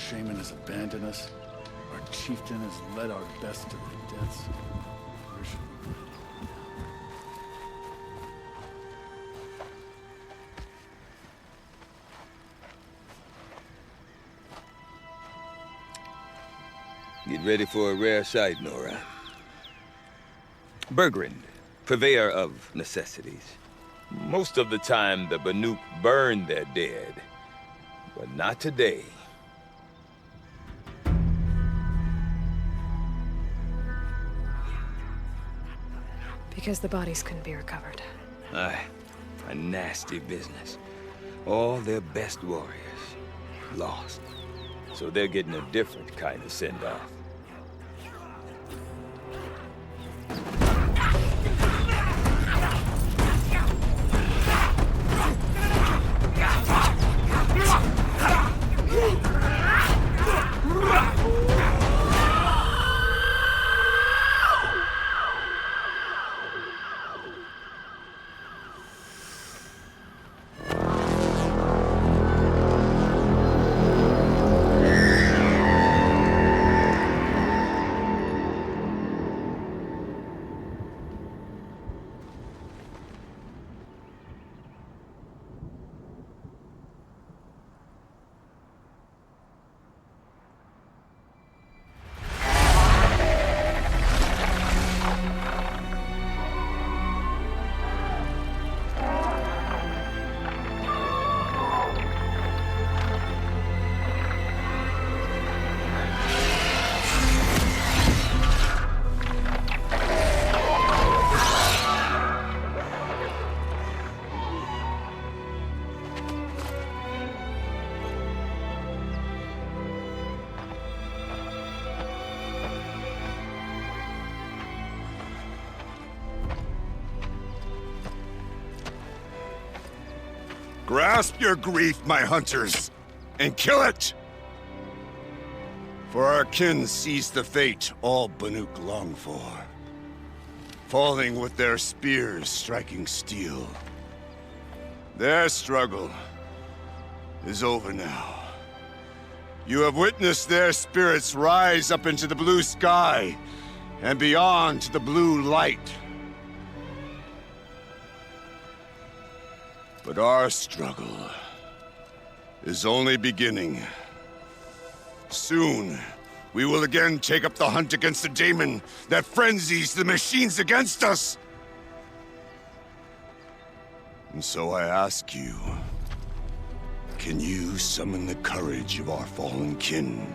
shaman has abandoned us. Our chieftain has led our best to their deaths. Where should we go? Get ready for a rare sight, Nora. Bergrand, purveyor of necessities. Most of the time, the Banuk burn their dead. But not today. Because the bodies couldn't be recovered. Aye, a nasty business. All their best warriors lost. So they're getting a different kind of send-off. Grasp your grief, my hunters, and kill it! For our kin sees the fate all Banuk long for. Falling with their spears striking steel. Their struggle is over now. You have witnessed their spirits rise up into the blue sky and beyond to the blue light. But our struggle is only beginning. Soon, we will again take up the hunt against the daemon that frenzies the machines against us. And so I ask you, can you summon the courage of our fallen kin?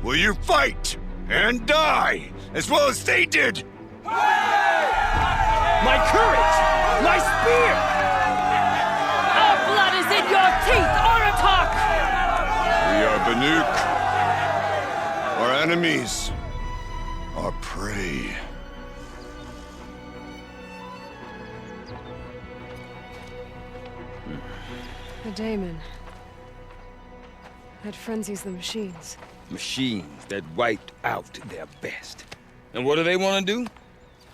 Will you fight and die as well as they did? My courage! My spear! Blood is in your teeth, Oratok! We are Banuk. Our enemies. Our prey. The daemon. That frenzies the machines. Machines that wiped out their best. And what do they want to do?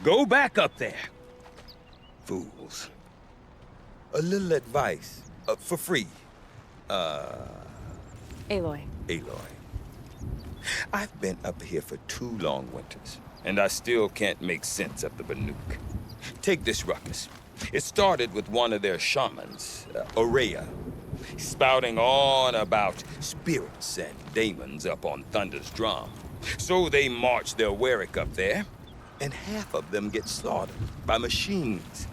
Go back up there. Fools. A little advice. For free. Aloy. Aloy. I've been up here for 2 long winters, and I still can't make sense of the Banuk. Take this ruckus. It started with one of their shamans, Aurea, spouting on about spirits and daemons up on Thunder's drum. So they march their Warwick up there, and half of them get slaughtered by machines.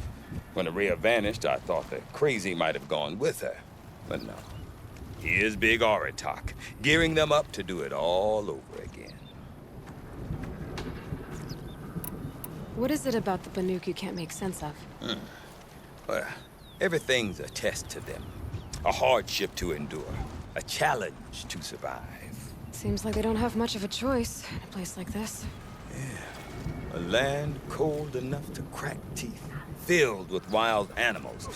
When Aurea vanished, I thought the crazy might have gone with her. But no. Here's Big Oratok, gearing them up to do it all over again. What is it about the Banuk you can't make sense of? Well, everything's a test to them. A hardship to endure. A challenge to survive. Seems like they don't have much of a choice in a place like this. Yeah. A land cold enough to crack teeth. Filled with wild animals.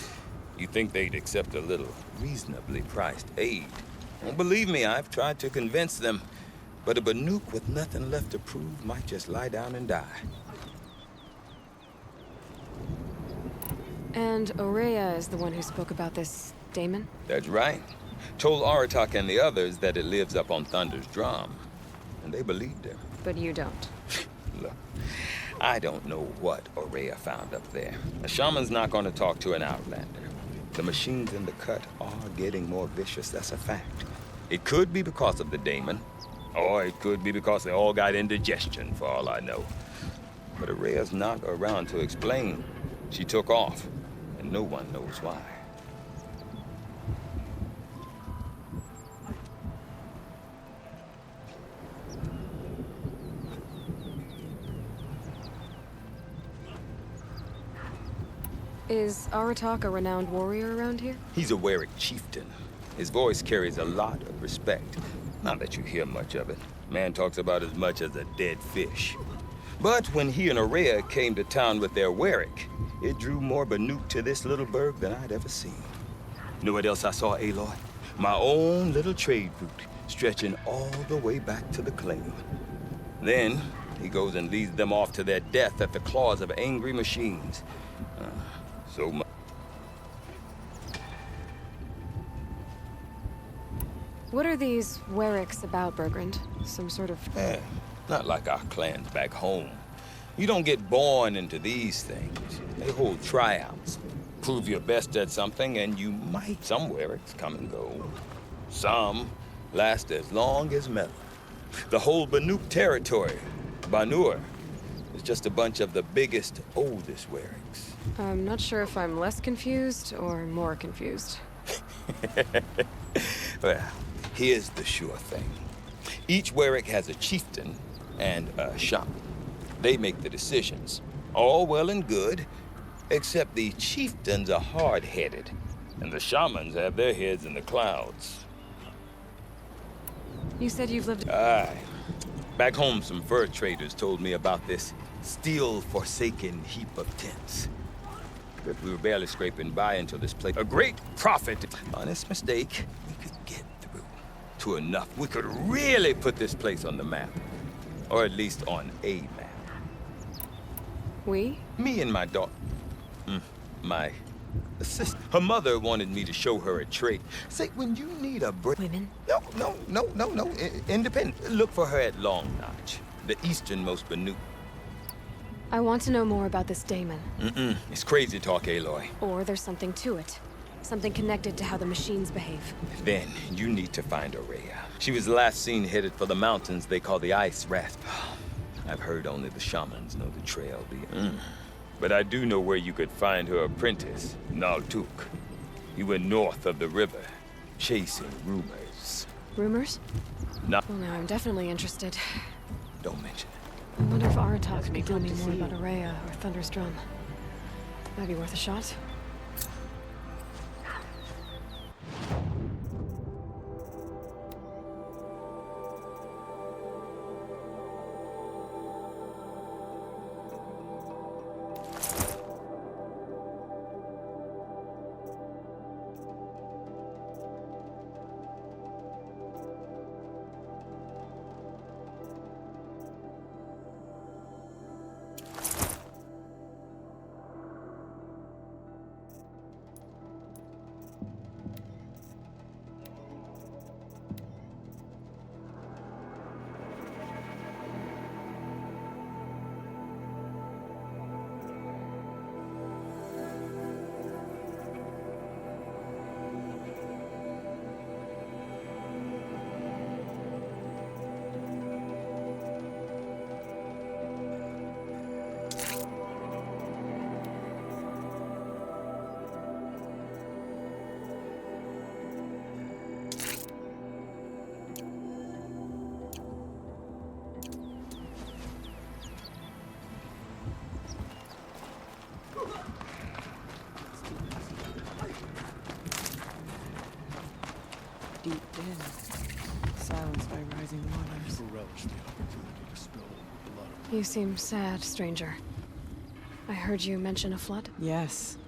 You think they'd accept a little reasonably priced aid. Well, believe me, I've tried to convince them. But a Banuk with nothing left to prove might just lie down and die. And Aurea is the one who spoke about this daemon? That's right. Told Aratak and the others that it lives up on Thunder's drum. And they believed him. But you don't. Look, I don't know what Aurea found up there. A shaman's not going to talk to an outlander. The machines in the cut are getting more vicious, that's a fact. It could be because of the daemon, or it could be because they all got indigestion, for all I know. But Aurea's not around to explain. She took off, and no one knows why. Is Aratak a renowned warrior around here? He's a Warwick chieftain. His voice carries a lot of respect. Not that you hear much of it. Man talks about as much as a dead fish. But when he and Aurea came to town with their Warwick, it drew more Banuk to this little burg than I'd ever seen. You know what else I saw, Aloy? My own little trade route, stretching all the way back to the claim. Then, he goes and leads them off to their death at the claws of angry machines. So much. What are these Warwicks about, Bergrand? Some sort of... Not like our clans back home. You don't get born into these things. They hold tryouts. Prove your best at something, and you might. Some Warwicks come and go. Some last as long as metal. The whole Banuk territory, Banur, is just a bunch of the biggest, oldest Warwicks. I'm not sure if I'm less confused or more confused. Well, here's the sure thing. Each Warwick has a chieftain and a shaman. They make the decisions. All well and good, except the chieftains are hard-headed, and the shamans have their heads in the clouds. You said you've lived... Aye. Back home, some fur traders told me about this steel-forsaken heap of tents. But we were barely scraping by until this place... A great prophet! Honest mistake, we could get through to enough. We could really put this place on the map. Or at least on a map. We? Me and my daughter. My assistant. Her mother wanted me to show her a trade. Say, when you need a break... Women? No. Independent. Look for her at Long Notch, the easternmost Banuk. I want to know more about this daemon. It's crazy talk, Aloy. Or there's something to it. Something connected to how the machines behave. Then, you need to find Aurea. She was last seen headed for the mountains they call the Ice Rasp. I've heard only the shamans know the trail. But I do know where you could find her apprentice, Naltuk. He went north of the river, chasing rumors. Rumors? No. Well, now I'm definitely interested. Don't mention it. I wonder if Aratak could tell me more about Aurea or Thunder's drum. Might be worth a shot. Deep in, silenced by rising waters. Never relish the opportunity to spill the blood of... You seem sad, stranger. I heard you mention a flood? Yes,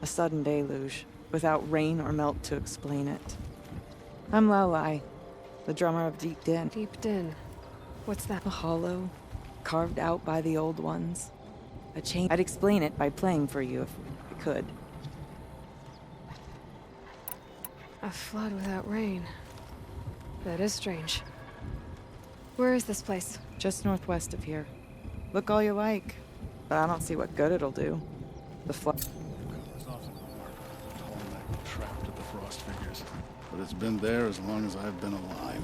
a sudden deluge, without rain or melt to explain it. I'm Aloy, the drummer of Deep Din. Deep Din. What's that? A hollow, carved out by the old ones. A chain. I'd explain it by playing for you if I could. A flood without rain. That is strange. Where is this place? Just northwest of here. Look all you like, but I don't see what good it'll do. The flood. Covers often mark a tall neck trapped at the frost figures, but it's been there as long as I've been alive.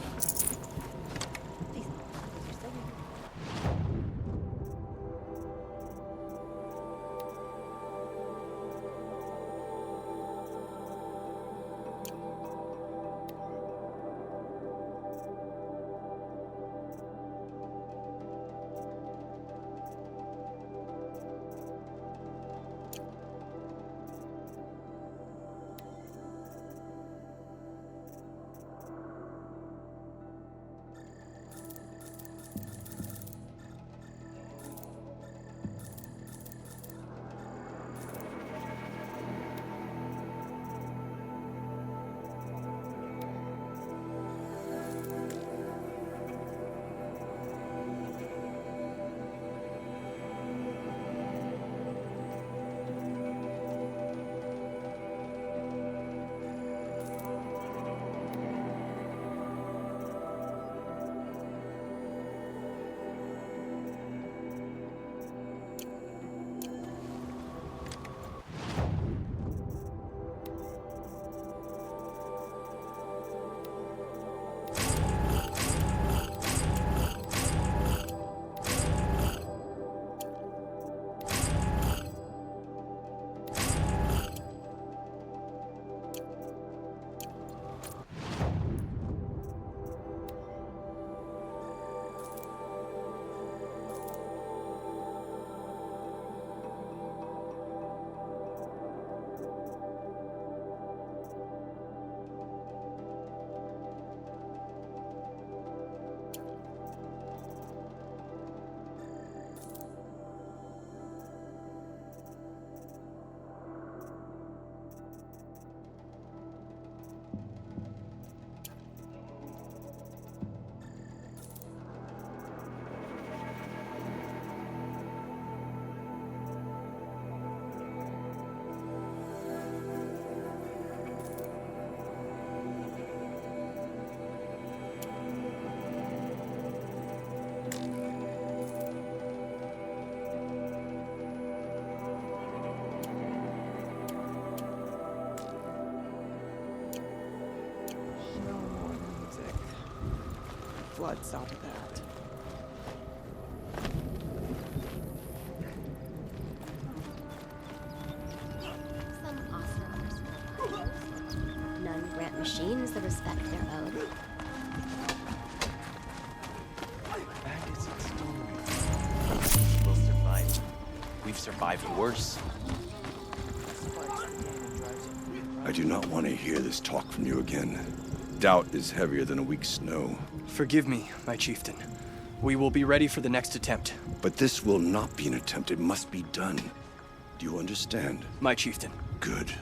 Flood saw to that. Some awesome. None grant machines the respect they're owed. Bandits and stories. We'll survive. We've survived worse. I do not want to hear this talk from you again. Doubt is heavier than a week's snow. Forgive me, my chieftain. We will be ready for the next attempt. But this will not be an attempt. It must be done. Do you understand? My chieftain. Good.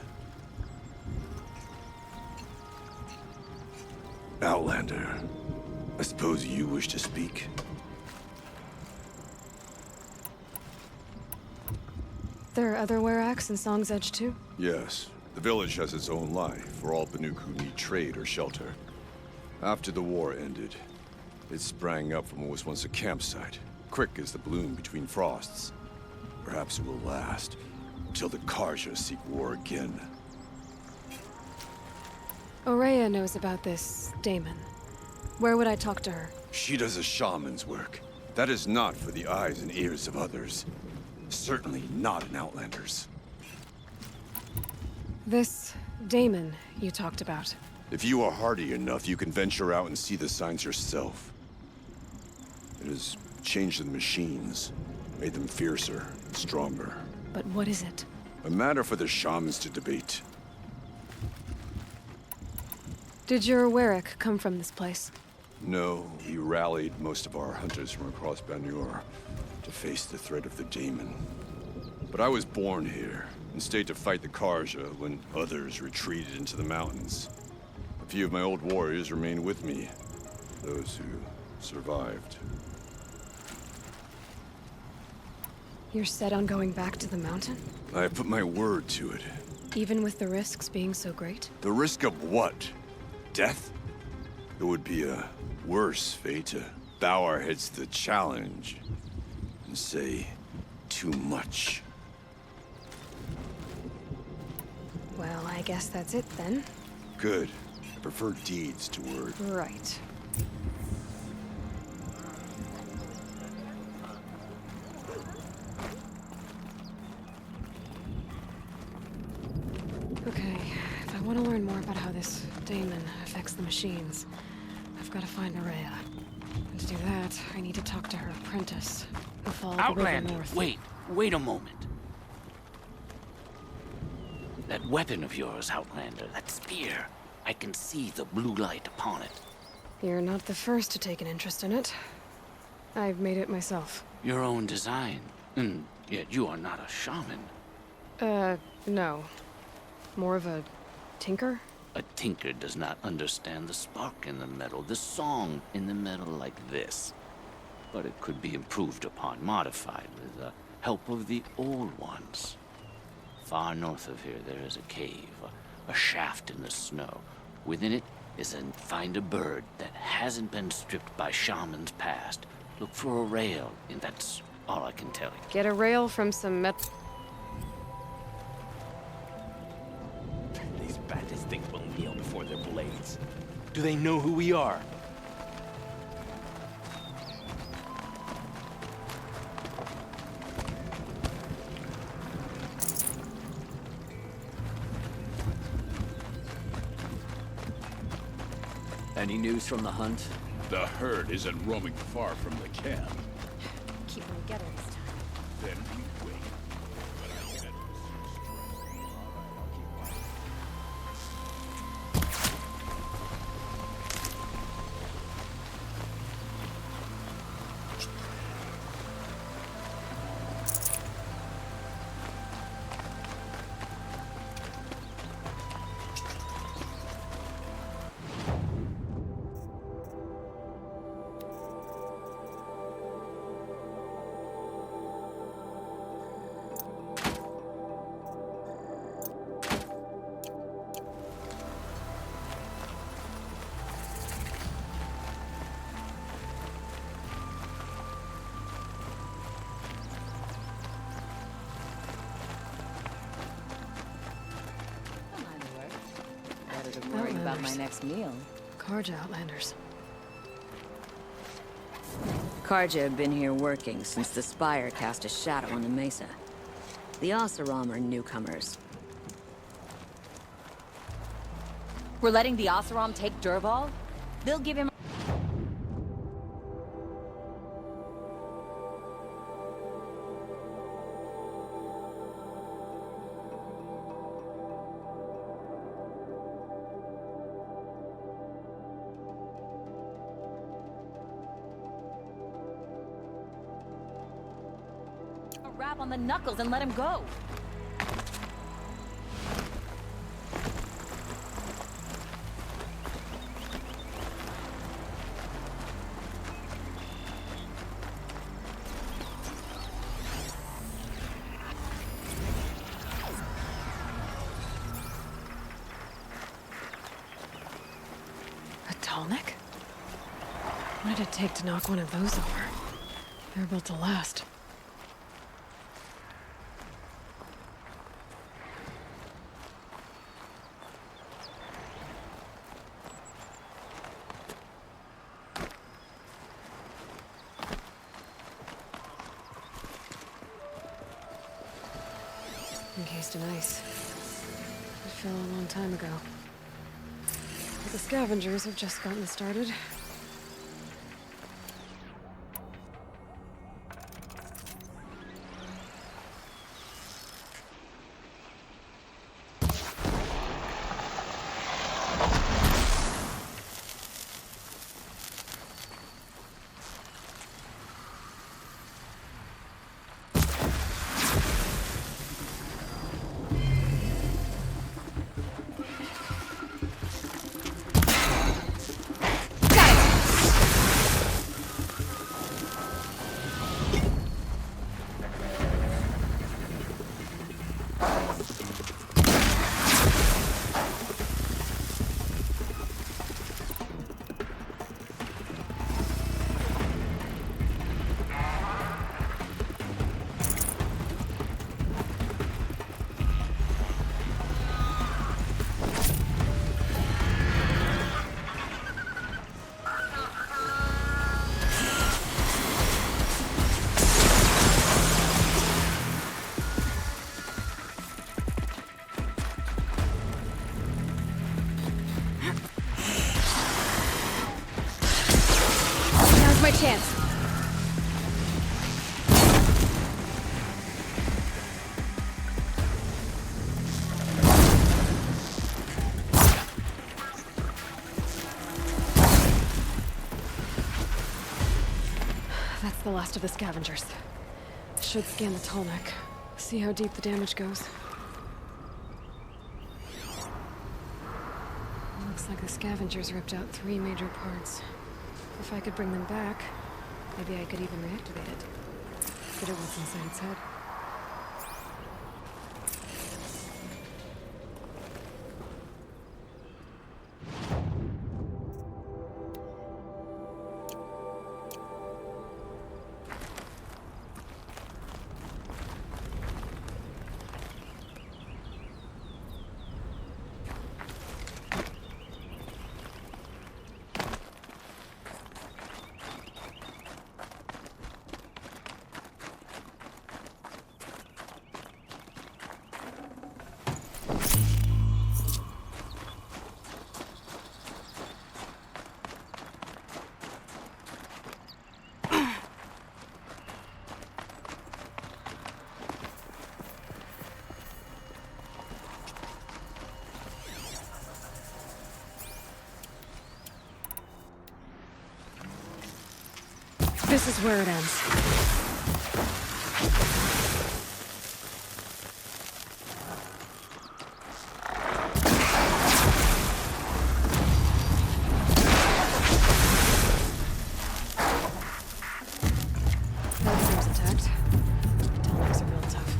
Outlander, I suppose you wish to speak? There are other Weraks in Song's Edge too? Yes. The village has its own life for all Banuk who need trade or shelter. After the war ended, it sprang up from what was once a campsite, quick as the bloom between frosts. Perhaps it will last, until the Karja seek war again. Ourea knows about this Daemon. Where would I talk to her? She does a shaman's work. That is not for the eyes and ears of others. Certainly not an Outlander's. This Daemon you talked about. If you are hardy enough, you can venture out and see the signs yourself. It has changed the machines, made them fiercer, stronger. But what is it? A matter for the shamans to debate. Did your Werak come from this place? No, we rallied most of our hunters from across Banur to face the threat of the Daemon. But I was born here, and stayed to fight the Karja when others retreated into the mountains. A few of my old warriors remained with me, those who survived. You're set on going back to the mountain? I have put my word to it. Even with the risks being so great? The risk of what? Death? It would be a worse fate to bow our heads to the challenge and say too much. Well, I guess that's it then. Good. I prefer deeds to words. Right. Okay, if I want to learn more about how this daemon affects the machines, I've got to find Araya. And to do that, I need to talk to her apprentice, who followed the river Outlander, north. wait a moment. That weapon of yours, Outlander, that spear. I can see the blue light upon it. You're not the first to take an interest in it. I've made it myself. Your own design. And yet you are not a shaman. No. More of a tinker? A tinker does not understand the spark in the metal, the song in the metal like this. But it could be improved upon, modified with the help of the old ones. Far north of here, there is a cave, a shaft in the snow. Within it is find a bird that hasn't been stripped by shamans past. Look for a rail, and that's all I can tell you. Get a rail from some These bandits think we'll kneel before their blades. Do they know who we are? Any news from the hunt? The herd isn't roaming far from the camp. Keep them together this time. Then we wait. Worrying about my next meal. Karja Outlanders. Karja have been here working since the Spire cast a shadow on the mesa. The Oseram are newcomers. We're letting the Oseram take Dervahl? They'll give him... rap on the knuckles and let him go. A Talnik? What did it take to knock one of those over? They're built to last. Encased in ice. It fell a long time ago. But the scavengers have just gotten started. the last of the scavengers. Should scan the tall neck. See how deep the damage goes. Looks like the scavengers ripped out 3 major parts. If I could bring them back, maybe I could even reactivate it. Get at what's inside its head. This is where it ends. That seems intact. Tallnecks are real tough.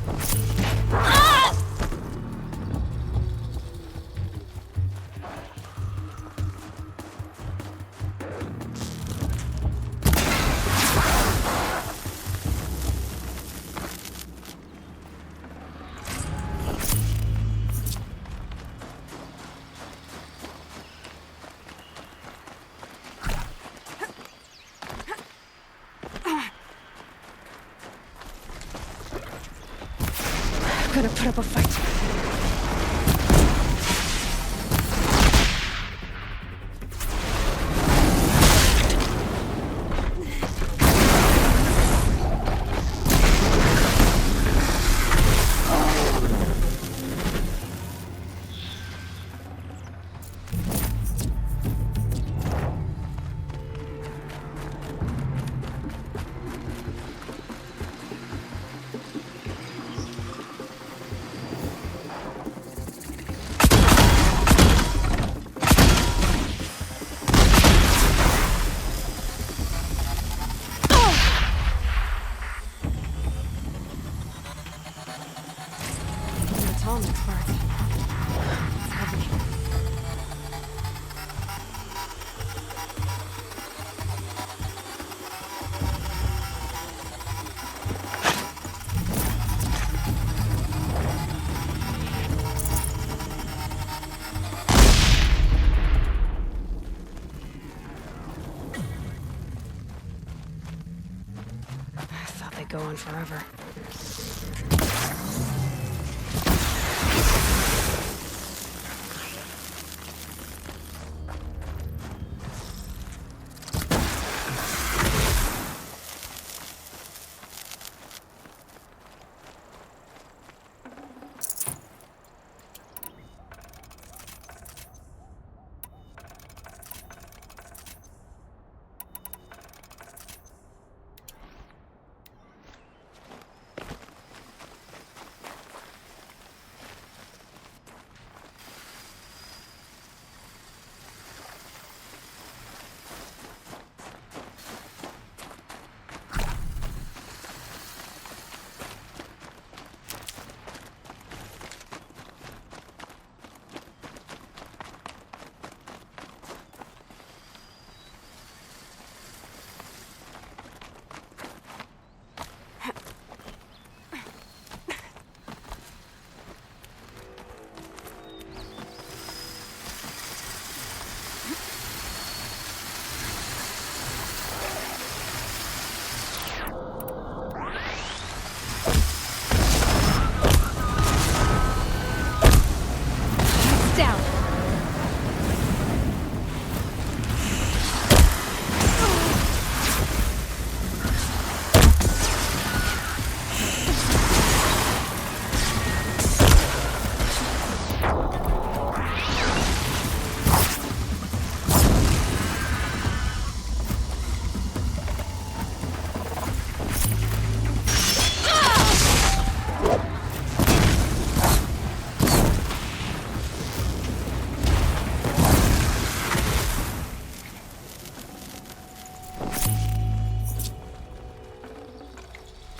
I'm gonna put up a fight. Tallneck's part. It's heavy. I thought they'd go on forever.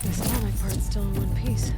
This tonic part's still in one piece.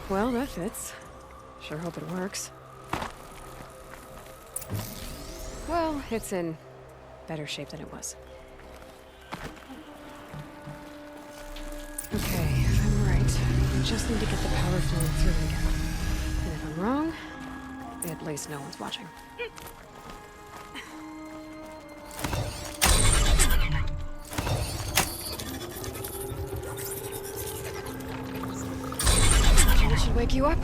Well, that fits. Sure hope it works. Well, it's in better shape than it was. Okay, if I'm right, I just need to get the power flowing through again. And if I'm wrong, at least no one's watching. That should wake you up.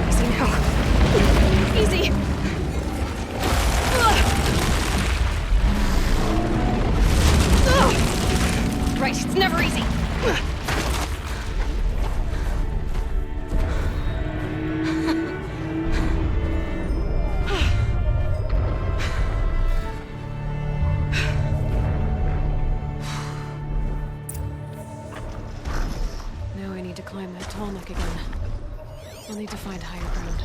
Easy now. Easy! Right, it's never easy. Now I need to climb that tall neck again. I'll need to find higher ground.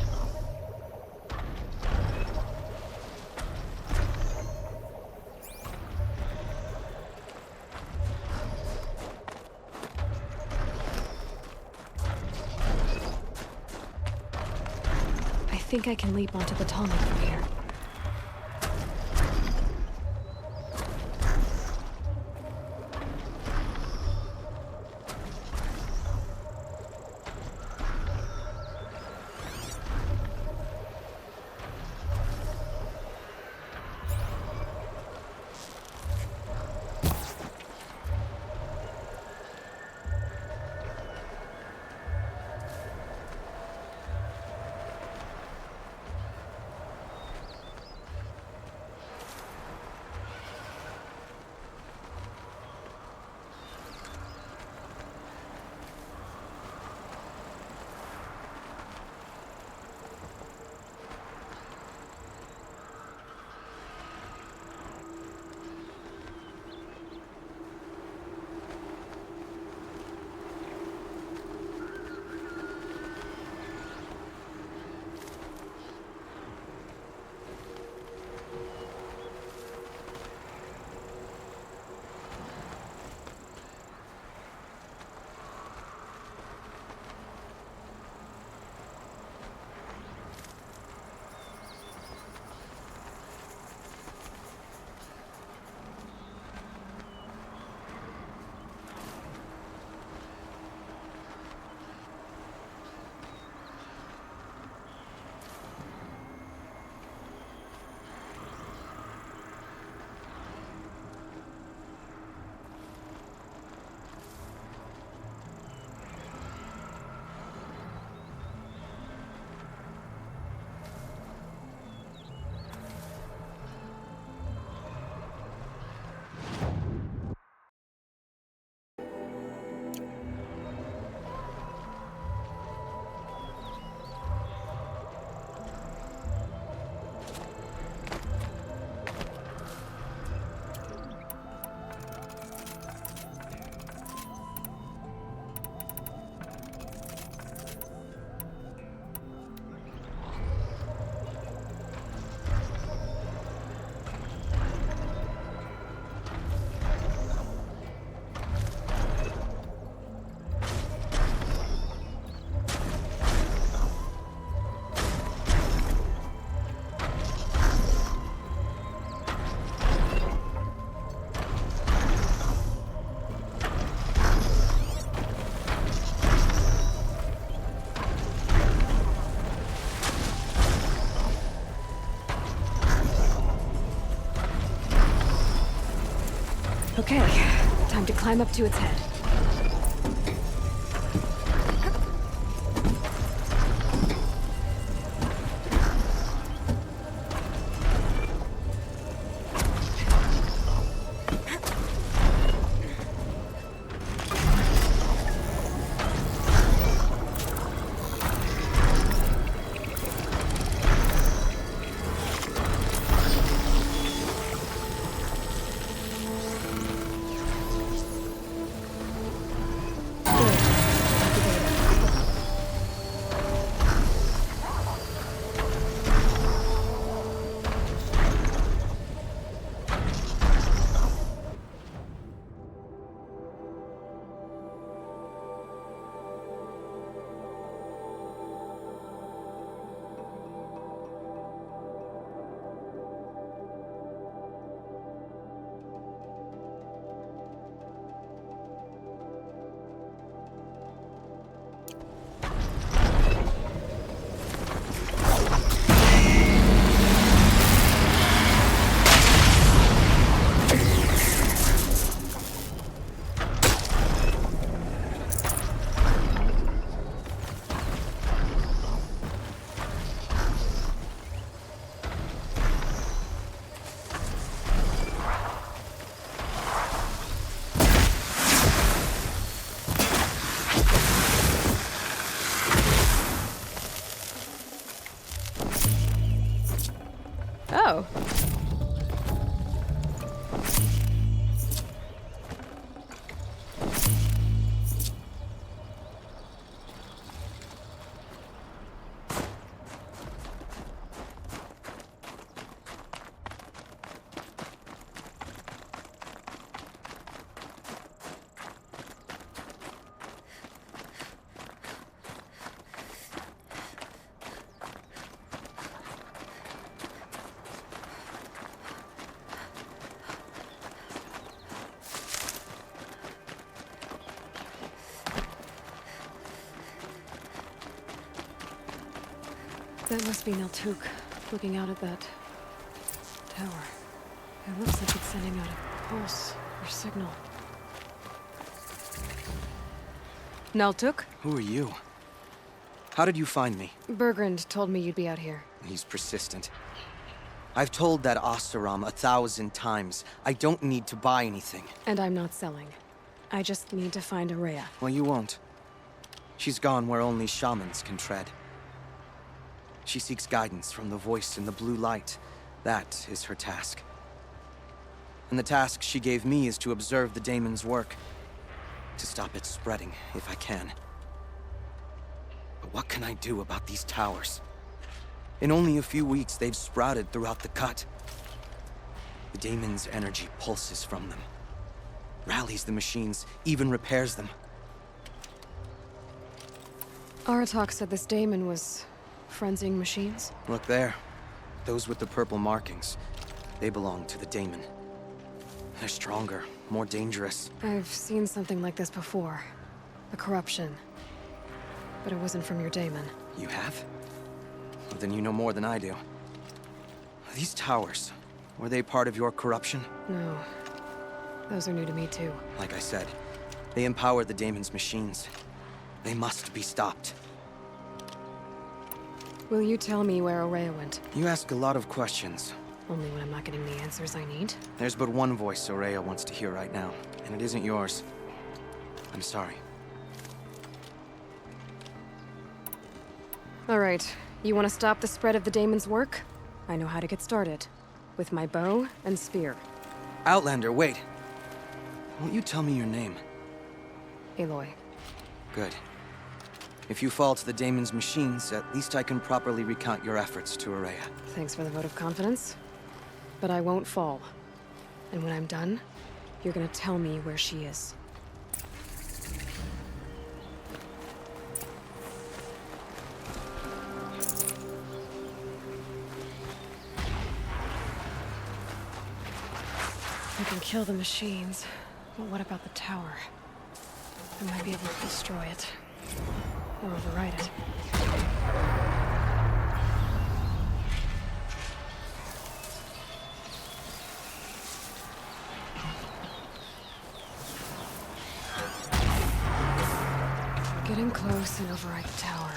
I think I can leap onto the tall neck from here. Okay, time to climb up to its head. Oh. That must be Naltuk, looking out at that tower. It looks like it's sending out a pulse or signal. Naltuk? Who are you? How did you find me? Bergrand told me you'd be out here. He's persistent. I've told that Oseram 1,000 times. I don't need to buy anything. And I'm not selling. I just need to find Araya. Well, you won't. She's gone where only shamans can tread. She seeks guidance from the voice in the blue light. That is her task. And the task she gave me is to observe the daemon's work. To stop it spreading, if I can. But what can I do about these towers? In only a few weeks, they've sprouted throughout the cut. The daemon's energy pulses from them. Rallies the machines, even repairs them. Aratak said this daemon was frenzying machines? Look there. Those with the purple markings. They belong to the daemon. They're stronger, more dangerous. I've seen something like this before. The corruption. But it wasn't from your daemon. You have? Well, then you know more than I do. These towers, were they part of your corruption? No. Those are new to me too. Like I said, they empower the daemon's machines. They must be stopped. Will you tell me where Araya went? You ask a lot of questions. Only when I'm not getting the answers I need. There's but one voice Araya wants to hear right now, and it isn't yours. I'm sorry. All right. You want to stop the spread of the daemon's work? I know how to get started. With my bow and spear. Outlander, wait. Won't you tell me your name? Aloy. Good. If you fall to the daemon's machines, at least I can properly recount your efforts to Araya. Thanks for the vote of confidence. But I won't fall. And when I'm done, you're gonna tell me where she is. I can kill the machines, but what about the tower? I might be able to destroy it. Or override it. Get in close and override the tower.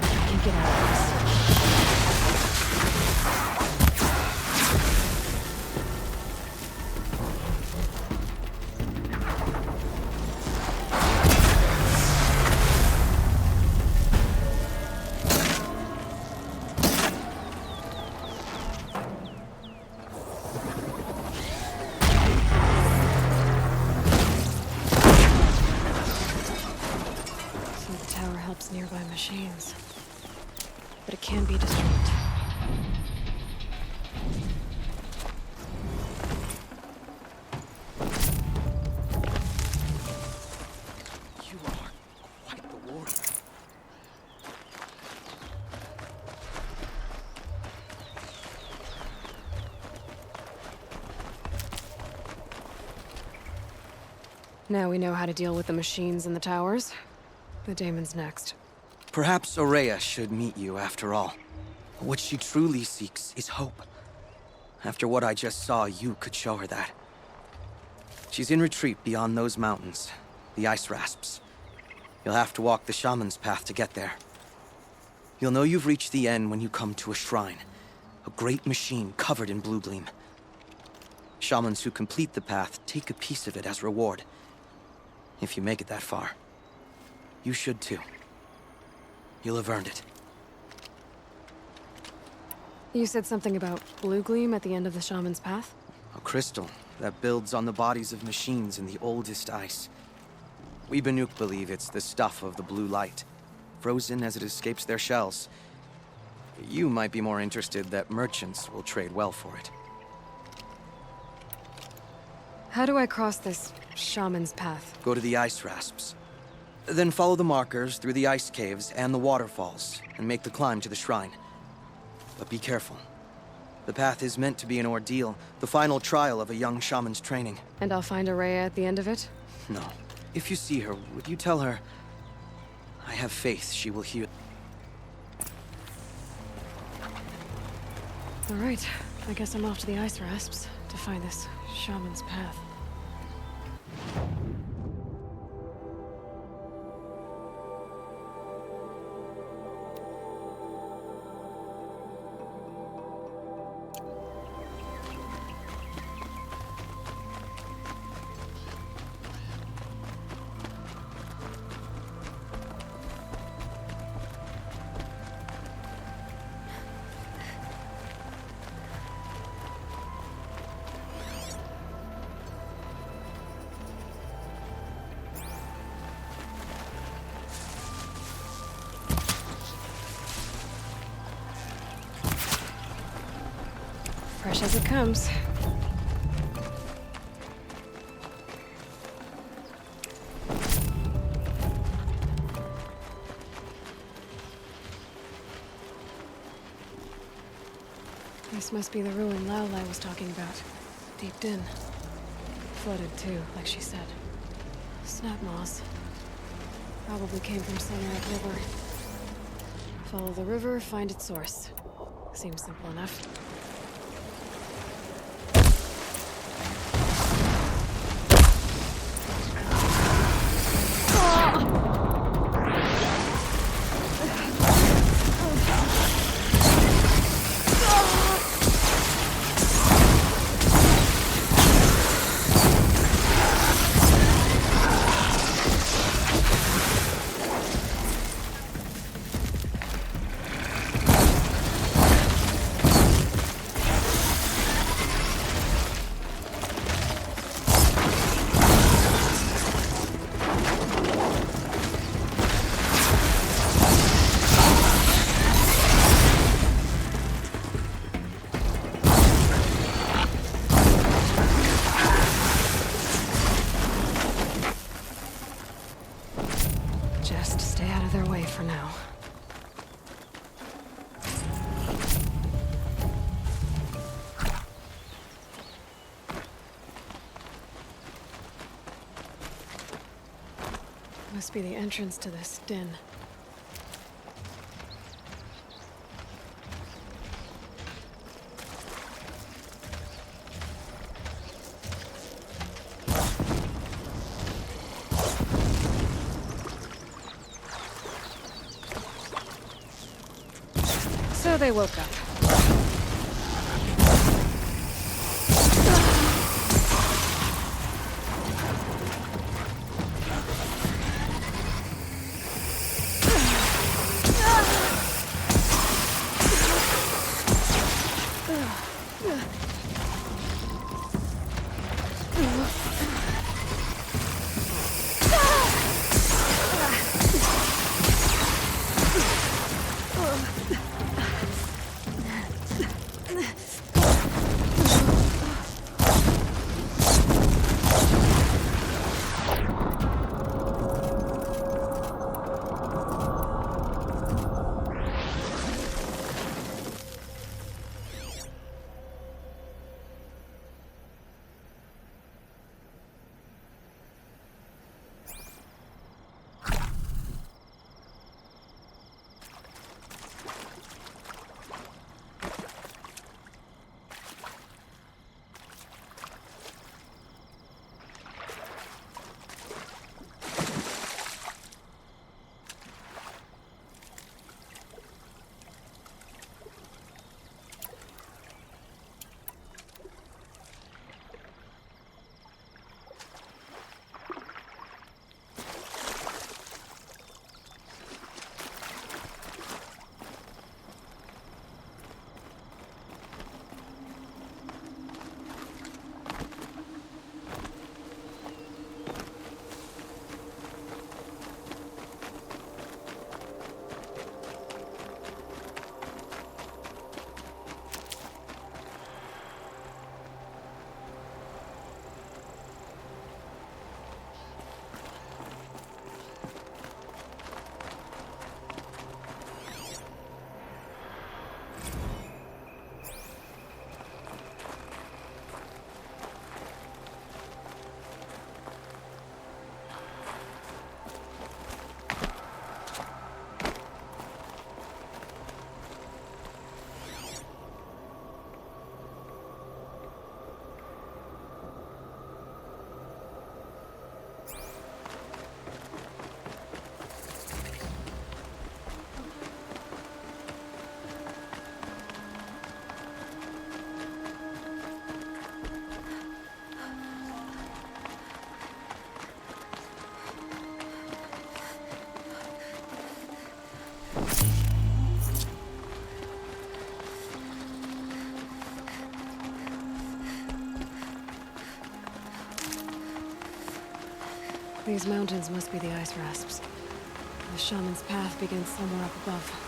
I can get out of this. Nearby machines. But it can be destroyed. You are quite the warrior. Now we know how to deal with the machines in the towers. The daemon's next. Perhaps Aurea should meet you after all. What she truly seeks is hope. After what I just saw, you could show her that. She's in retreat beyond those mountains, the ice rasps. You'll have to walk the shaman's path to get there. You'll know you've reached the end when you come to a shrine. A great machine covered in blue gleam. Shamans who complete the path take a piece of it as reward. If you make it that far. You should too. You'll have earned it. You said something about blue gleam at the end of the shaman's path? A crystal that builds on the bodies of machines in the oldest ice. We Banuk believe it's the stuff of the blue light, frozen as it escapes their shells. You might be more interested that merchants will trade well for it. How do I cross this shaman's path? Go to the ice rasps. Then follow the markers through the ice caves and the waterfalls, and make the climb to the shrine. But be careful. The path is meant to be an ordeal, the final trial of a young shaman's training. And I'll find Aurea at the end of it? No. If you see her, would you tell her... I have faith she will hear... All right. I guess I'm off to the ice rasps to find this shaman's path. Fresh as it comes. This must be the ruin Aloy was talking about. Deep in. Flooded too, like she said. Snap moss. Probably came from somewhere upriver. Follow the river, find its source. Seems simple enough. Just stay out of their way for now. Must be the entrance to this den. So they woke up. These mountains must be the ice rasps. The shaman's path begins somewhere up above.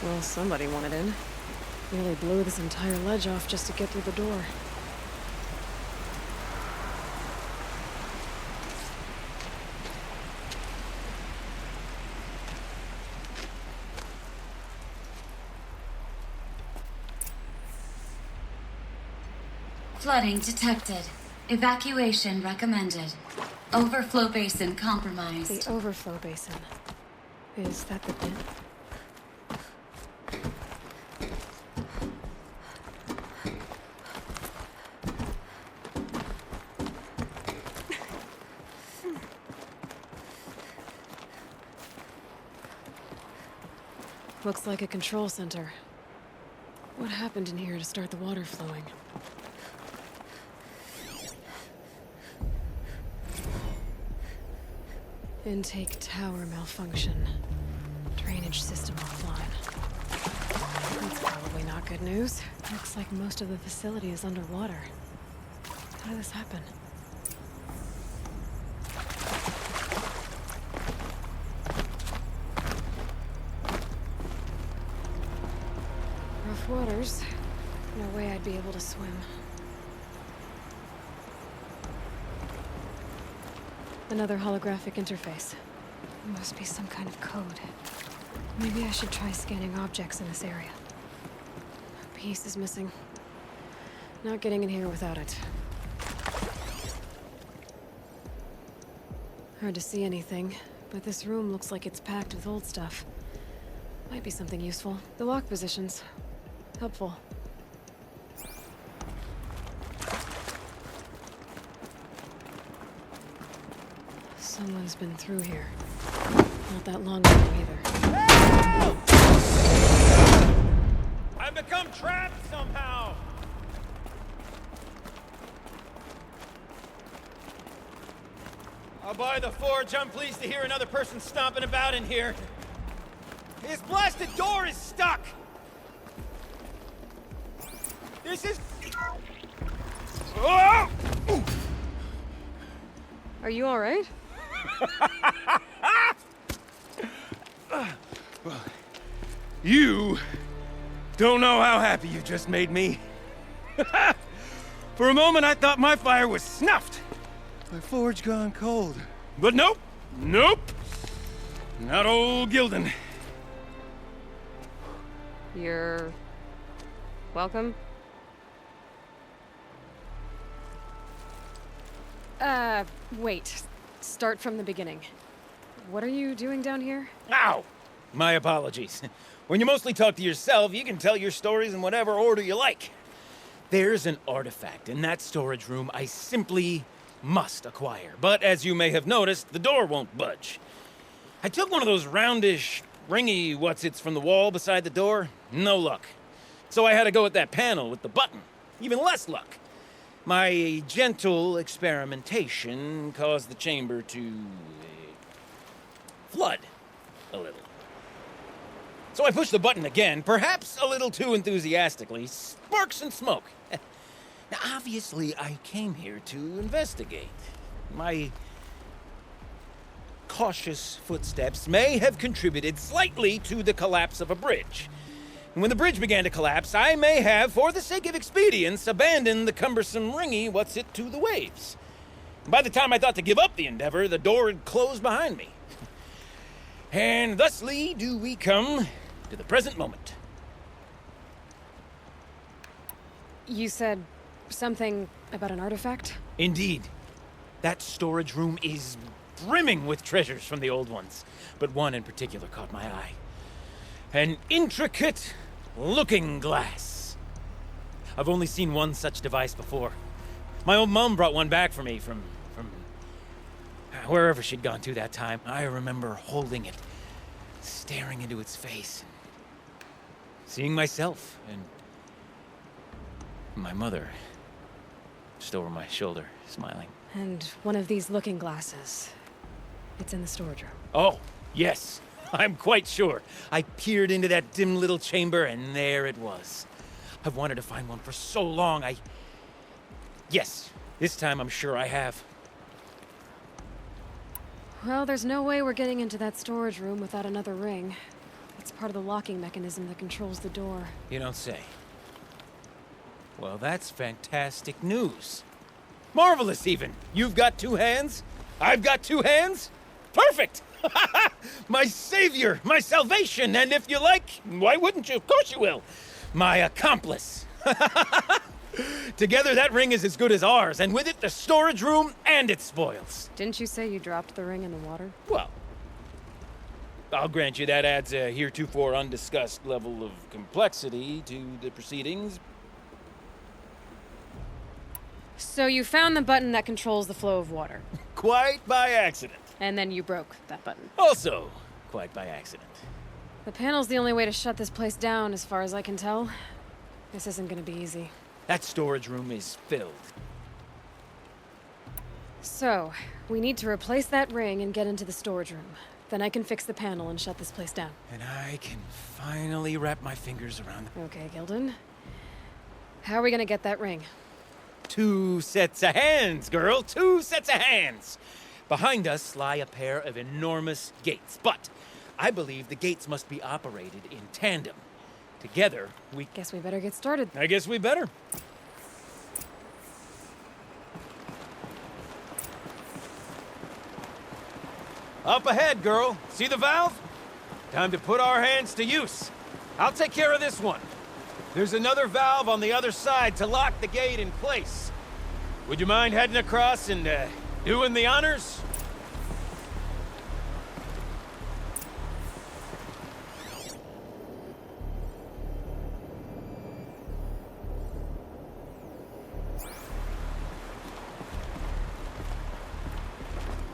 Well, somebody wanted in. Nearly blew this entire ledge off just to get through the door. Flooding detected. Evacuation recommended. Overflow basin compromised. The overflow basin. Is that the pit? Looks like a control center. What happened in here to start the water flowing? Intake tower malfunction. Drainage system offline. That's probably not good news. Looks like most of the facility is underwater. How did this happen? Rough waters. No way I'd be able to swim. Another holographic interface. Must be some kind of code. Maybe I should try scanning objects in this area. A piece is missing. Not getting in here without it. Hard to see anything, but this room looks like it's packed with old stuff. Might be something useful. The lock positions. Helpful. Someone's been through here. Not that long ago either. I've become trapped somehow! I'll buy the forge. I'm pleased to hear another person stomping about in here. This blasted door is stuck! This is... Oh! Are you alright? Well, you don't know how happy you just made me. For a moment, I thought my fire was snuffed. My forge gone cold. But nope, nope. Not old Gildan. You're... welcome? Wait. Start from the beginning. What are you doing down here? Ow! My apologies. When you mostly talk to yourself, you can tell your stories in whatever order you like. There's an artifact in that storage room I simply must acquire. But as you may have noticed, the door won't budge. I took one of those roundish, ringy what's-its from the wall beside the door. No luck. So I had to go with that panel with the button. Even less luck. My gentle experimentation caused the chamber to... flood a little. So I pushed the button again, perhaps a little too enthusiastically. Sparks and smoke. Now, obviously, I came here to investigate. My cautious footsteps may have contributed slightly to the collapse of a bridge. And when the bridge began to collapse, I may have, for the sake of expedience, abandoned the cumbersome ringy what's-it to the waves. By the time I thought to give up the endeavor, the door had closed behind me. And thusly do we come to the present moment. You said something about an artifact? Indeed. That storage room is brimming with treasures from the old ones, but one in particular caught my eye. An intricate looking glass. I've only seen one such device before. My old mum brought one back for me from wherever she'd gone to that time. I remember holding it, staring into its face, seeing myself and my mother just over my shoulder, smiling. And one of these looking glasses. It's in the storage room. Oh, yes. I'm quite sure. I peered into that dim little chamber, and there it was. I've wanted to find one for so long, Yes, this time I'm sure I have. Well, there's no way we're getting into that storage room without another ring. It's part of the locking mechanism that controls the door. You don't say. Well, that's fantastic news. Marvelous, even. You've got 2 hands. I've got 2 hands. Perfect! My savior, my salvation, and if you like, why wouldn't you? Of course you will. My accomplice. Together, that ring is as good as ours, and with it, the storage room and its spoils. Didn't you say you dropped the ring in the water? Well, I'll grant you that adds a heretofore undiscussed level of complexity to the proceedings. So you found the button that controls the flow of water. Quite by accident. And then you broke that button. Also, quite by accident. The panel's the only way to shut this place down, as far as I can tell. This isn't gonna be easy. That storage room is filled. So, we need to replace that ring and get into the storage room. Then I can fix the panel and shut this place down. And I can finally wrap my fingers around the... Okay, Gilden. How are we gonna get that ring? 2 sets of hands, girl. 2 sets of hands. Behind us lie a pair of enormous gates, but I believe the gates must be operated in tandem. Together, we... Guess we better get started. I guess we better. Up ahead, girl. See the valve? Time to put our hands to use. I'll take care of this one. There's another valve on the other side to lock the gate in place. Would you mind heading across and, doing the honors?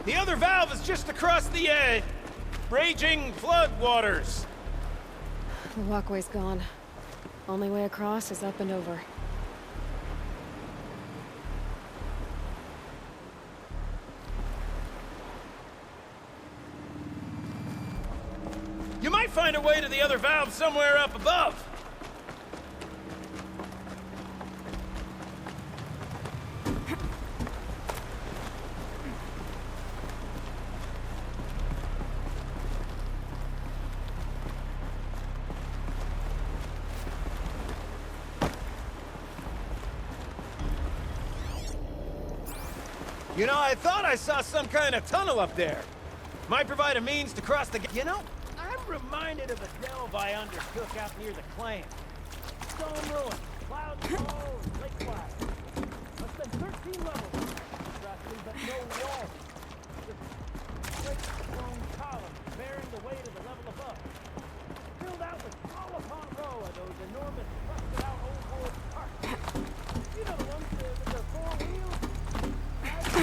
The other valve is just across the, raging flood waters. The walkway's gone. Only way across is up and over. You might find a way to the other valve somewhere up above. You know, I thought I saw some kind of tunnel up there. Might provide a means to cross the... You know, I'm reminded of a delve I undertook out near the claim. Stone ruins, clouds of snow, and lake flags. Must have been 13 levels. Roughly, but no walls. Just great stone columns bearing the weight of the level above. Filled out with row upon row of those enormous rusted-out old-world carts. You know the ones with their 4 wheels? The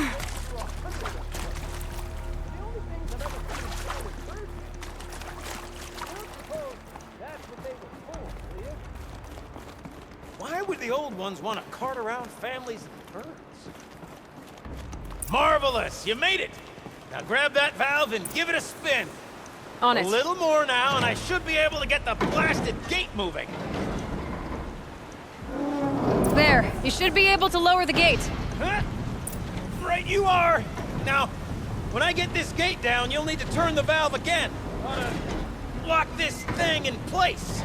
only things I've ever seen inside is birds. I don't suppose that's what they were for, do you? Why would the old ones want to cart around families of birds? Marvelous! You made it! Now grab that valve and give it a spin. On it. A little more now, and I should be able to get the blasted gate moving. There. You should be able to lower the gate. Huh? Right you are! Now, when I get this gate down, you'll need to turn the valve again. Lock this thing in place.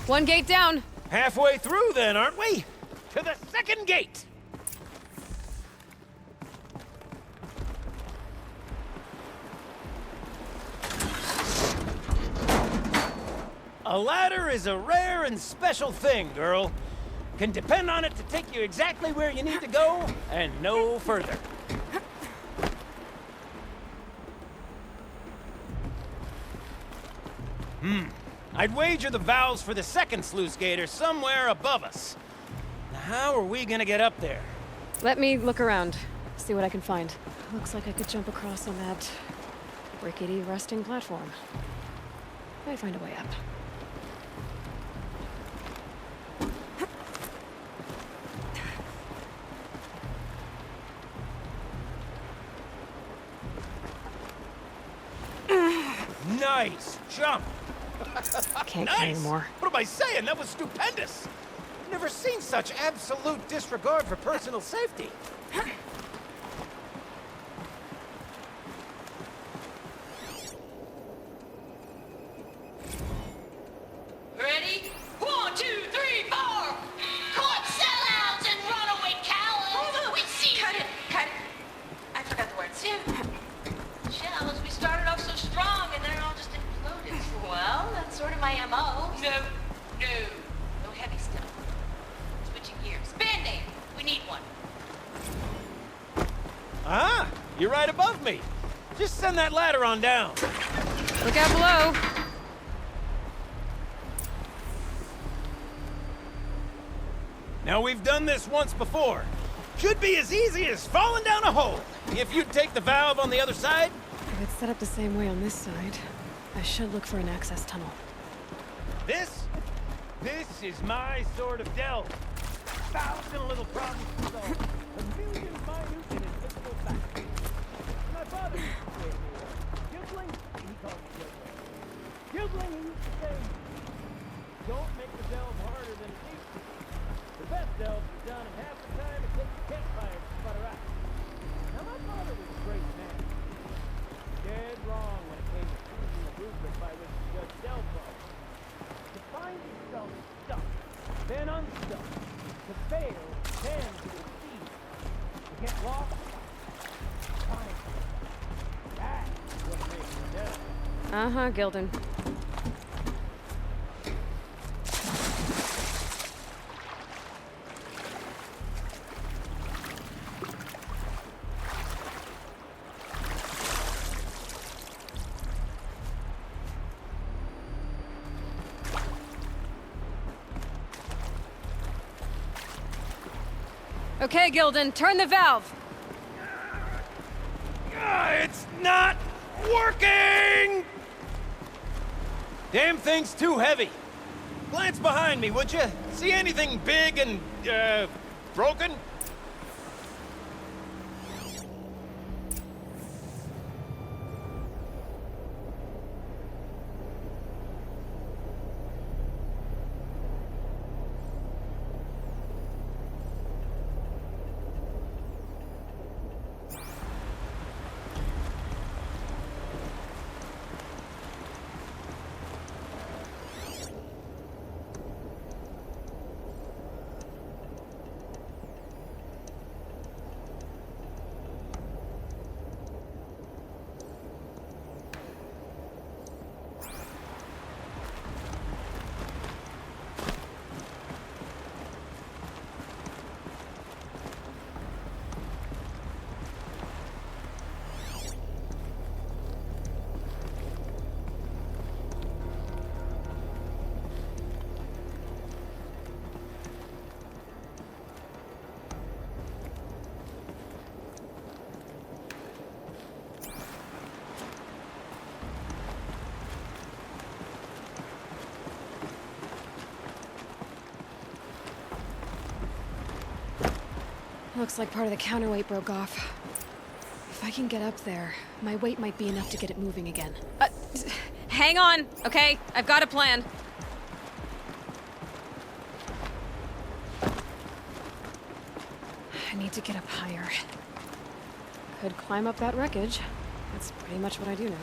One gate down. Halfway through then, aren't we? To the second gate! A ladder is a rare and special thing, girl. Can depend on it to take you exactly where you need to go, and no further. I'd wager the valves for the second sluice gate are somewhere above us. Now, how are we gonna get up there? Let me look around. See what I can find. Looks like I could jump across on that rickety resting platform. Might find a way up. Nice jump! Can't carry Nice! more. What am I saying? That was stupendous! Never seen such absolute disregard for personal safety. Ready? 1, 2, 3, 4! Caught sellouts and runaway cowards! We see Cut it! Cut it! I forgot the words. Shells, we started off so strong and then it all just imploded. Well, that's sort of my MO. No. No heavy stuff. Switching gears. Band-aid! We need one. Ah, you're right above me. Just send that ladder on down. Look out below. Now, we've done this once before. Should be as easy as falling down a hole. If you take the valve on the other side. If it's set up the same way on this side, I should look for an access tunnel. This is my sort of delve. 1,000 little problems to solve. A million minute and invisible facts. My father used to say to me, Gilbling, he called me Gilbling. Gilbling, he used to say, don't make the delve harder than it needs to. The best delves are done in half the time it takes a campfire to sputter out. Now, my father was a great man. Dead wrong when it came to choosing the rubric by which to judge delve problems. To find yourself stuck, then unstuck. To fail, then to succeed. To get lost, find it. That's what makes a delve. Uh-huh, Gildan. Okay, Gildan, turn the valve. It's not working! Damn thing's too heavy. Glance behind me, would you? See anything big and, broken? Looks like part of the counterweight broke off. If I can get up there, my weight might be enough to get it moving again. Hang on, okay? I've got a plan. I need to get up higher. Could climb up that wreckage. That's pretty much what I do now.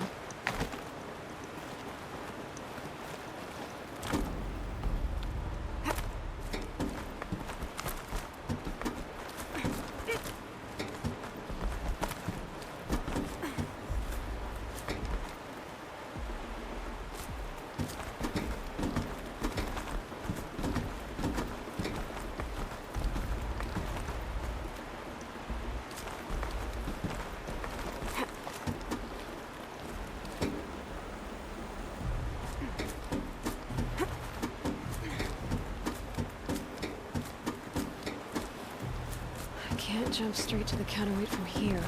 Can't jump straight to the counterweight from here.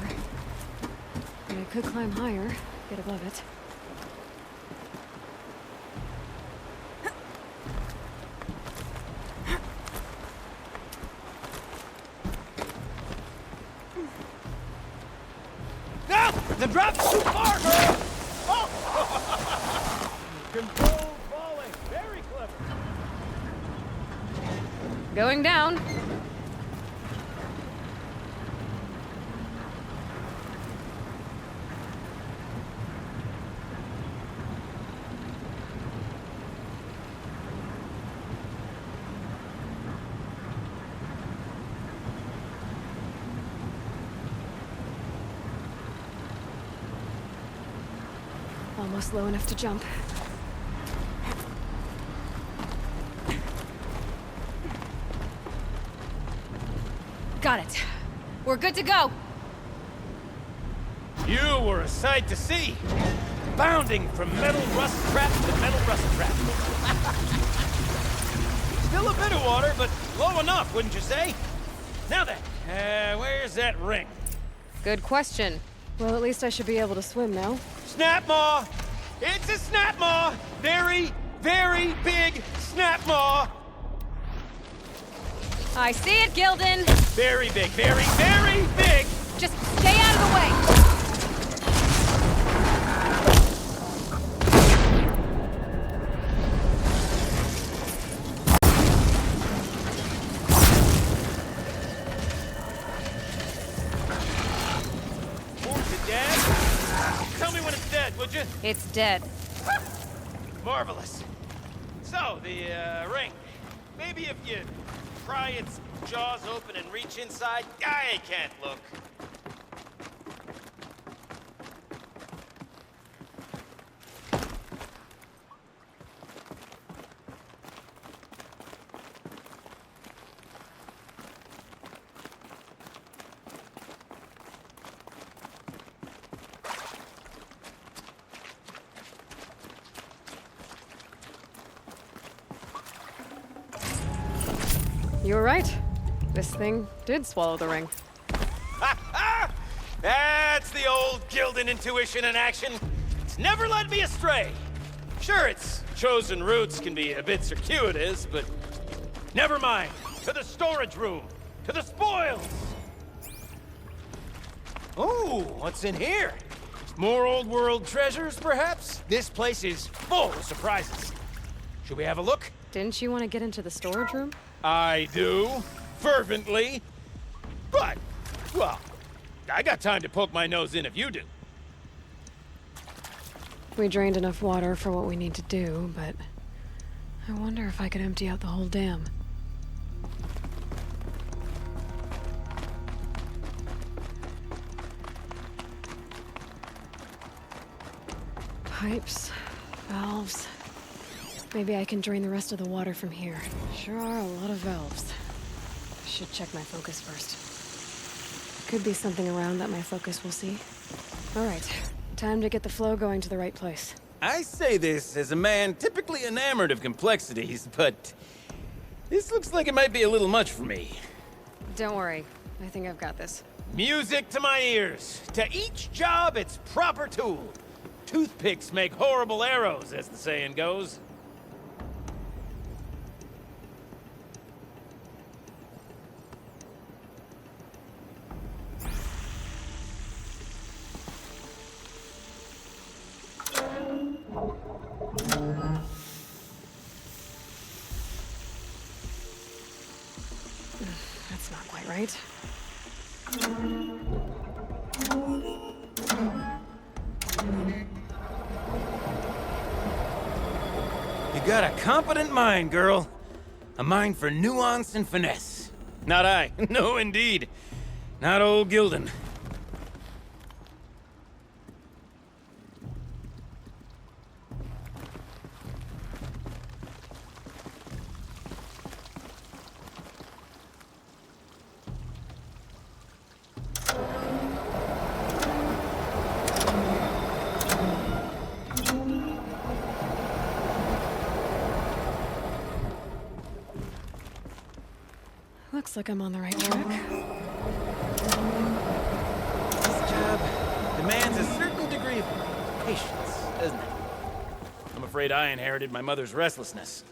But I could climb higher, get above it. No! The drop's too far, girl! Oh! Control Going down. Almost low enough to jump. Got it. We're good to go. You were a sight to see. Bounding from metal rust trap to metal rust trap. Still a bit of water, but low enough, wouldn't you say? Now then, where's that ring? Good question. Well, at least I should be able to swim now. Snap maw! It's a snap maw! Very, very big snap maw! I see it, Gildan! Very big, very, very big! Just stay out of the way! It's dead. Marvelous. So, the ring. Maybe if you pry its jaws open and reach inside, I can't look. You were right. This thing did swallow the ring. That's the old Gildan intuition in action. It's never led me astray. Sure, its chosen routes can be a bit circuitous, but never mind. To the storage room. To the spoils. Ooh, what's in here? More old world treasures, perhaps? This place is full of surprises. Should we have a look? Didn't you want to get into the storage room? I do, fervently. But, well, I got time to poke my nose in if you do. We drained enough water for what we need to do, but I wonder if I could empty out the whole dam. Pipes, valves. Maybe I can drain the rest of the water from here. Sure are a lot of valves. I should check my focus first. Could be something around that my focus will see. All right, time to get the flow going to the right place. I say this as a man typically enamored of complexities, but this looks like it might be a little much for me. Don't worry, I think I've got this. Music to my ears. To each job, its proper tool. Toothpicks make horrible arrows, as the saying goes. That's not quite right. You got a competent mind, girl. A mind for nuance and finesse. Not I. No, indeed. Not old Gildan. Looks like I'm on the right track. This job demands a certain degree of patience, doesn't it? I'm afraid I inherited my mother's restlessness.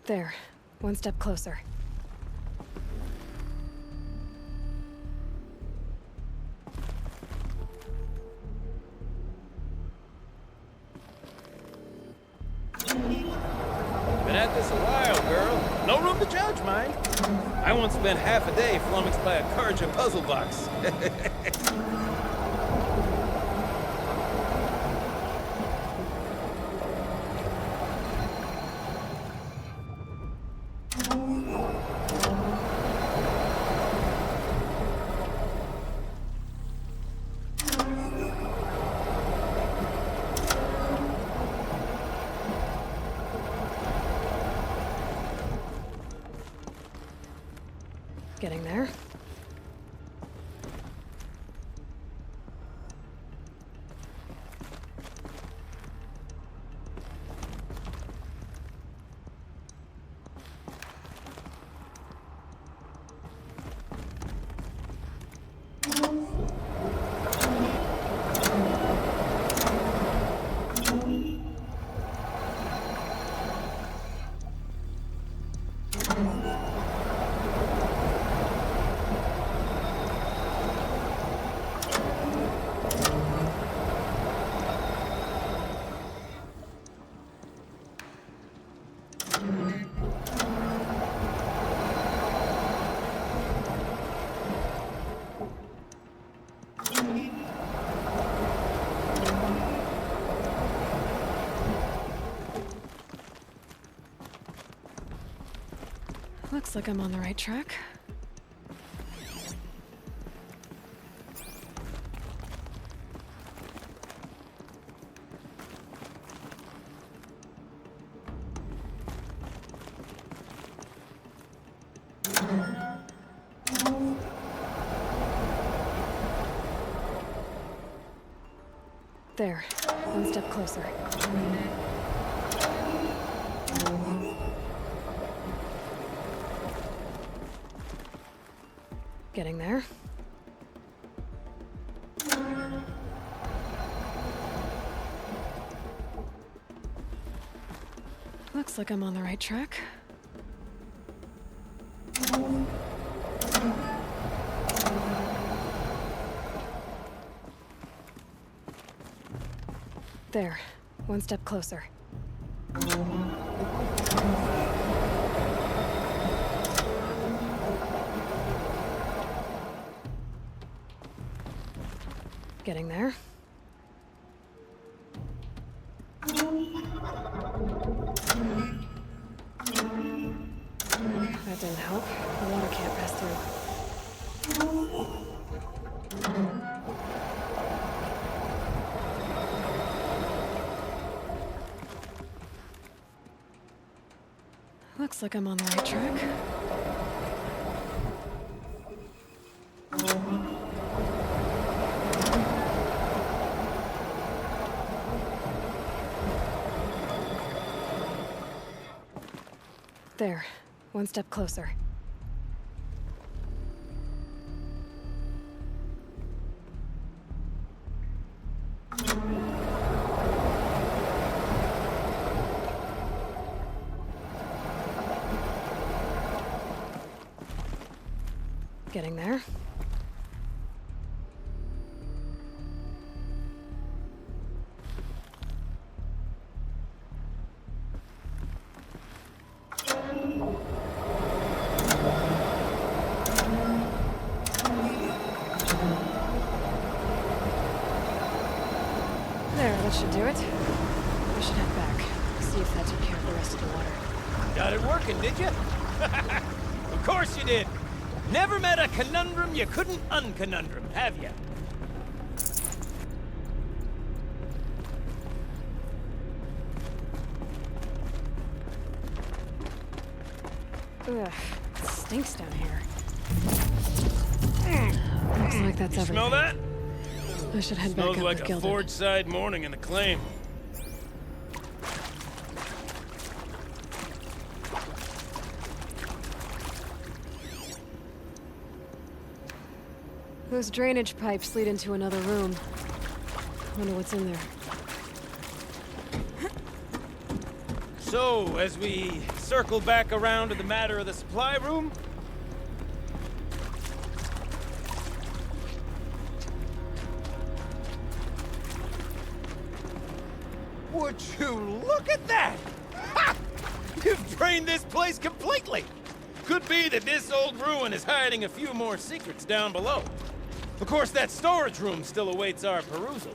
There. One step closer. Been at this a while, girl. No room to judge, mind. I once spent half a day flummoxed by a Karja puzzle box. Getting there. Looks like I'm on the right track. There, one step closer. Getting there. Looks like I'm on the right track. There, one step closer. Getting there. That didn't help. The water can't pass through. Looks like I'm on the right track. There, one step closer. Getting there. There, that should do it. I should head back. See if that took care of the rest of the water. Got it working, did you? Of course you did. Never met a conundrum you couldn't unconundrum, have you? Ugh, it stinks down here. Looks like that's everything. Smell that? I should head back Smells up like with a Gildan. Fordside morning in the claim. Those drainage pipes lead into another room. Wonder what's in there. So, as we circle back around to the matter of the supply room? Would you look at that? Ha! You've drained this place completely! Could be that this old ruin is hiding a few more secrets down below. Of course, that storage room still awaits our perusal.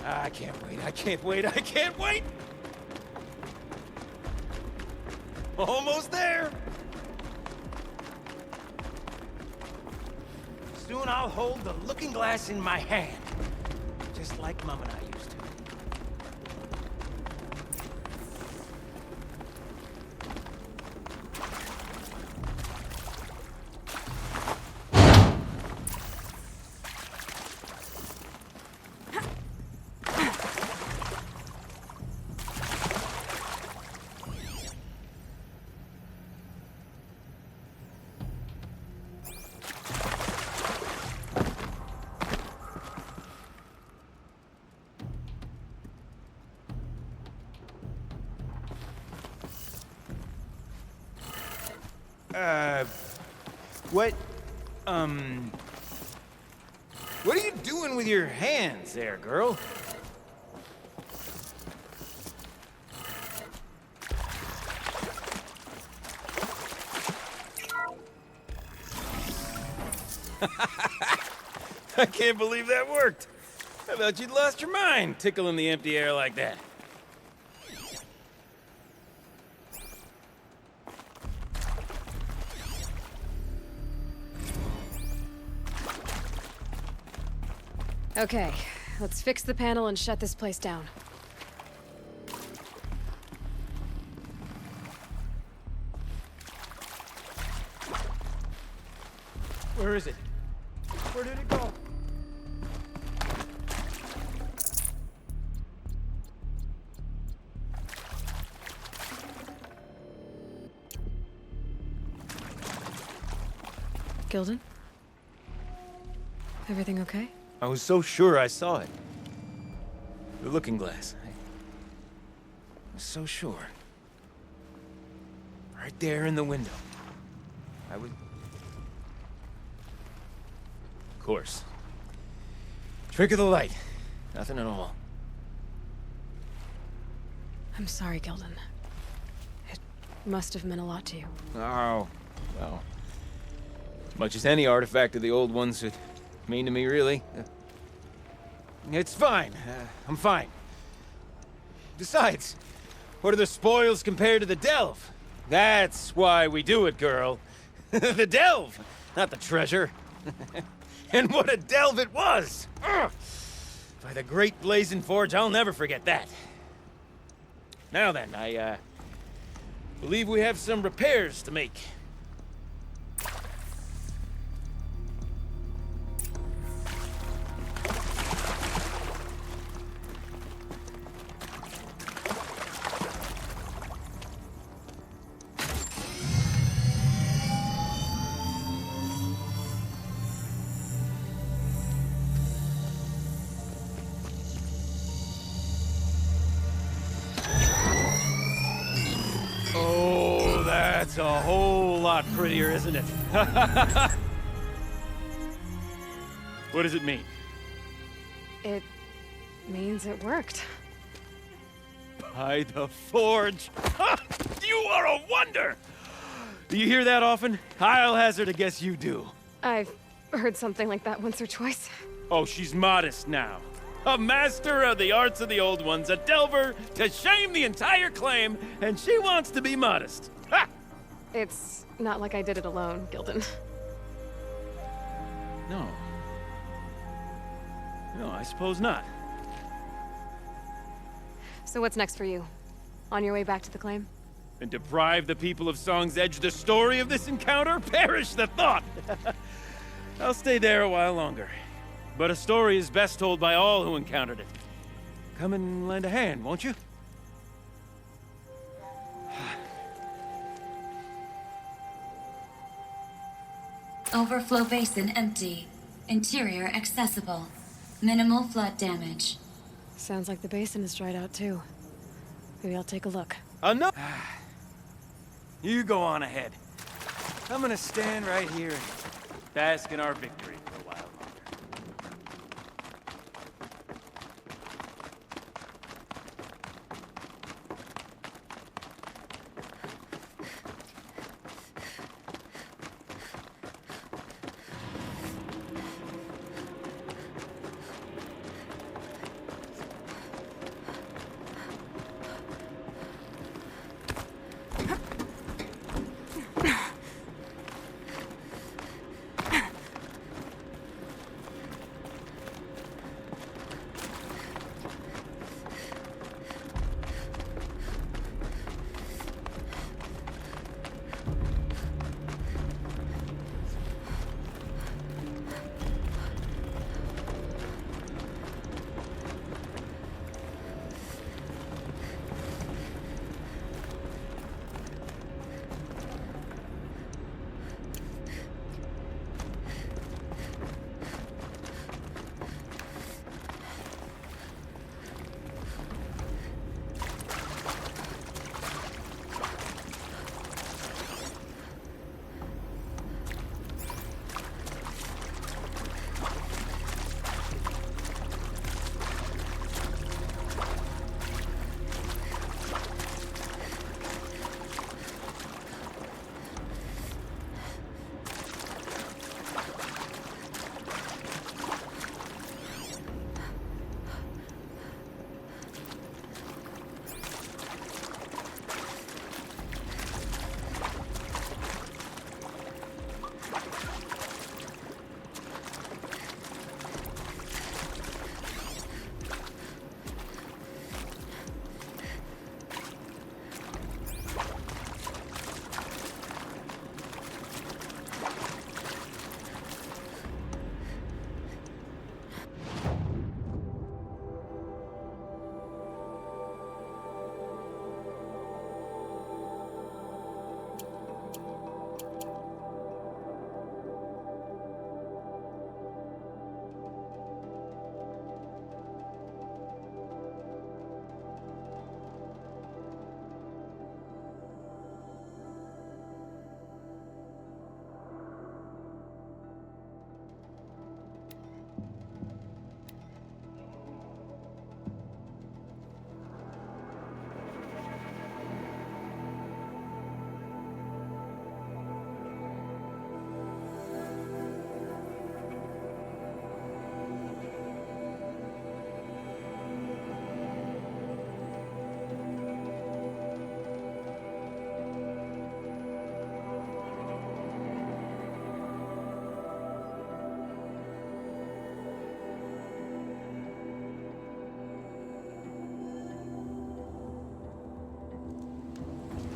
I can't wait, I can't wait, I can't wait! Almost there! Soon I'll hold the looking glass in my hand, just like Mom and I used to. What are you doing with your hands there, girl? I can't believe that worked. I thought you'd lost your mind, tickling the empty air like that. Okay, let's fix the panel and shut this place down. Where is it? Where did it go? Gilden? Everything okay? I was so sure I saw it. The looking glass. I was so sure. Right there in the window. I was... Of course. Trick of the light. Nothing at all. I'm sorry, Gilden. It must have meant a lot to you. Oh, well. As much as any artifact of the old ones would mean to me, really. It's fine. I'm fine. Besides, what are the spoils compared to the delve? That's why we do it, girl. The delve, not the treasure. And what a delve it was! Ugh. By the great blazing forge, I'll never forget that. Now then, I believe we have some repairs to make. That's a whole lot prettier, isn't it? What does it mean? It means it worked. By the forge! You are a wonder! Do you hear that often? I'll hazard a guess you do. I've heard something like that once or twice. Oh, she's modest now. A master of the arts of the old ones, a delver to shame the entire claim, and she wants to be modest. Ha! It's not like I did it alone, Gilden. No. No, I suppose not. So what's next for you? On your way back to the claim? And deprive the people of Song's Edge the story of this encounter? Perish the thought! I'll stay there a while longer. But a story is best told by all who encountered it. Come and lend a hand, won't you? Overflow basin empty. Interior accessible. Minimal flood damage. Sounds like the basin is dried out too. Maybe I'll take a look. No. You go on ahead. I'm gonna stand right here and bask in our victory for a while longer.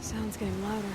Sound's getting louder.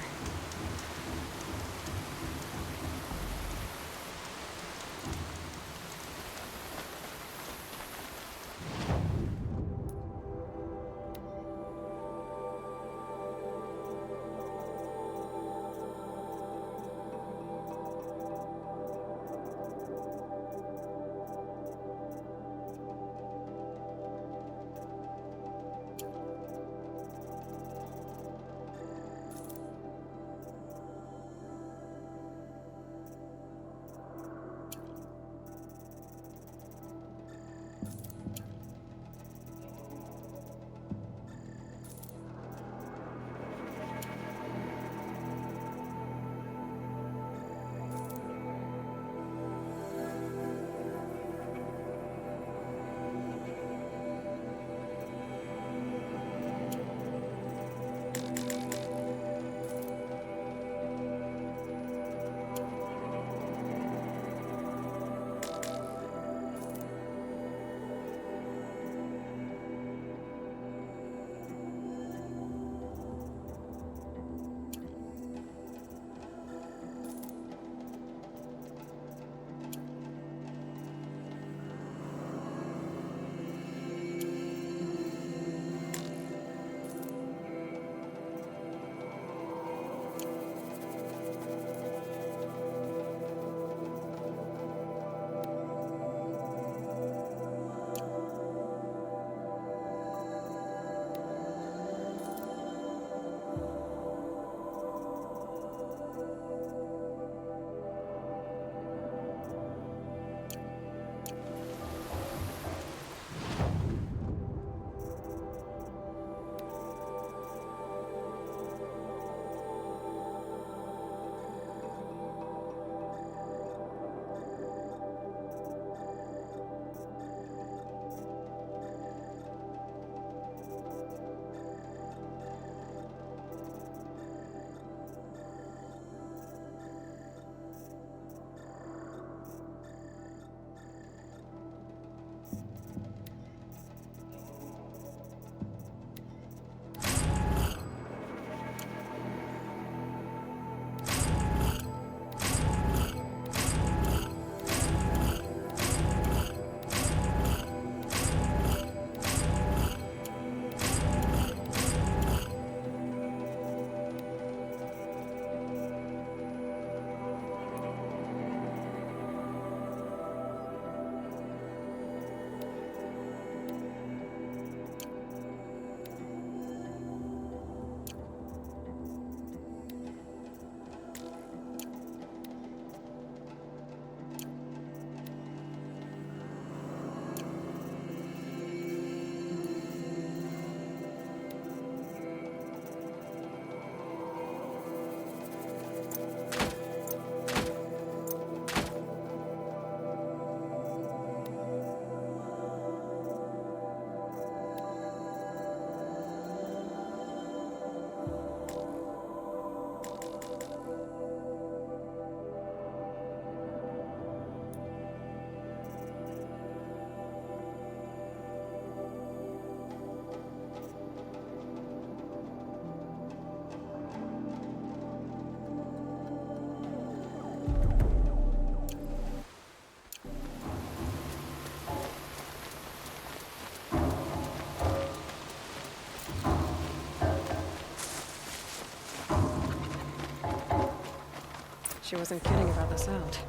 She wasn't kidding about the sound.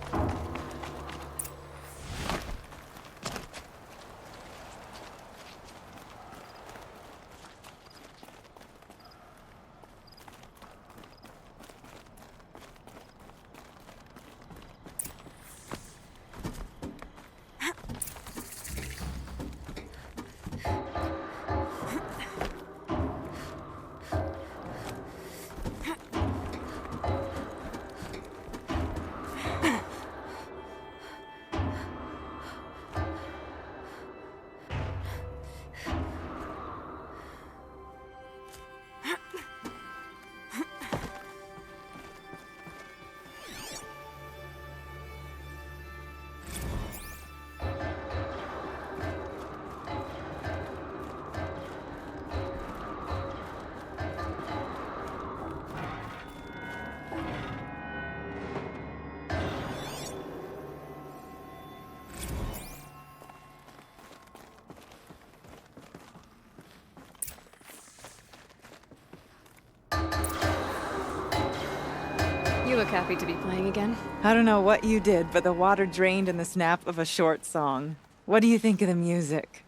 You look happy to be playing again. I don't know what you did, but the water drained in the snap of a short song. What do you think of the music?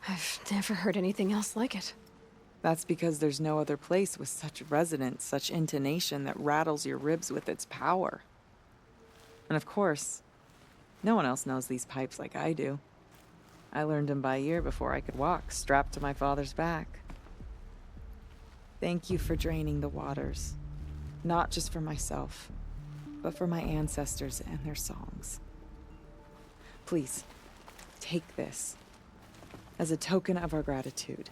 I've never heard anything else like it. That's because there's no other place with such resonance, such intonation that rattles your ribs with its power. And of course, no one else knows these pipes like I do. I learned them by ear before I could walk, strapped to my father's back. Thank you for draining the waters. Not just for myself, but for my ancestors and their songs. Please, take this as a token of our gratitude.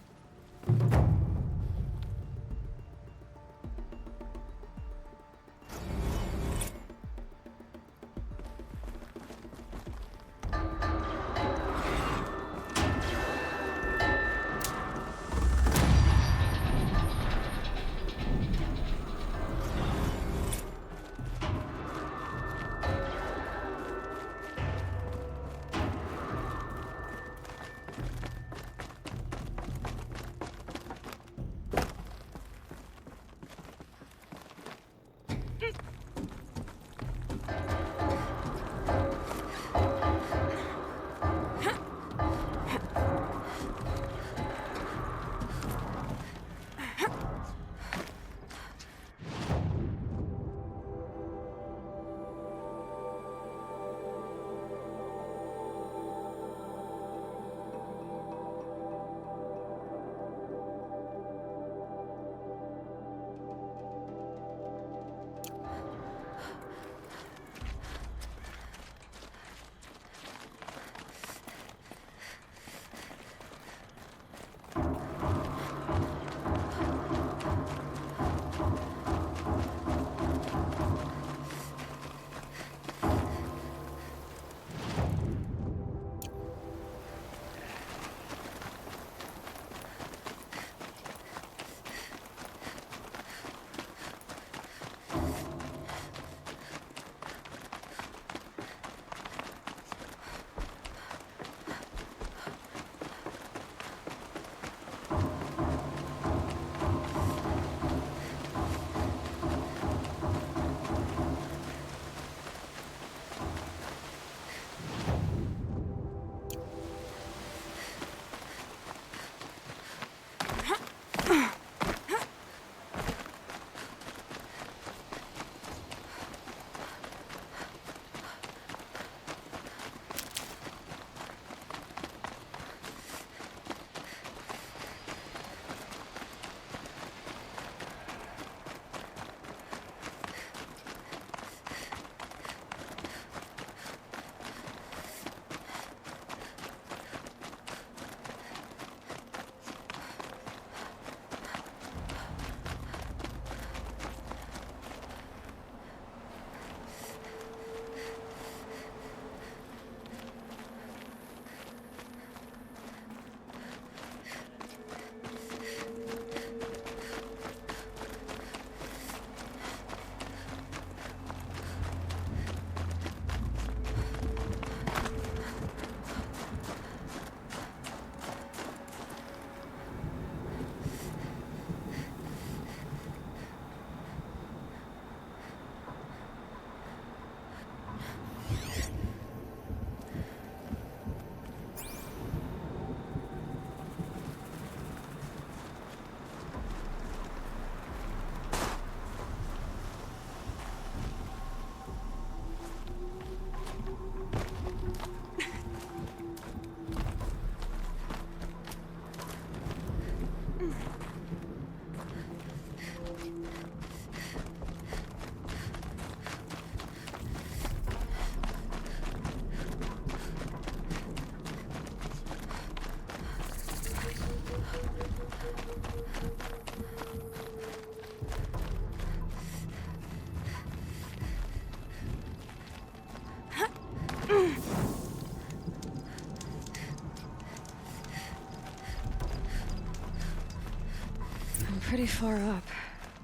pretty far up.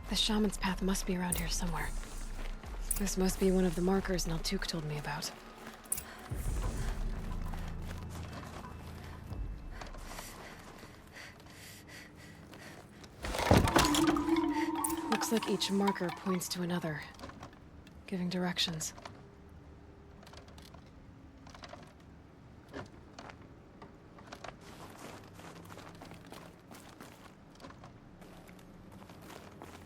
The shaman's path must be around here somewhere. This must be one of the markers Naltuk told me about. Looks like each marker points to another, giving directions.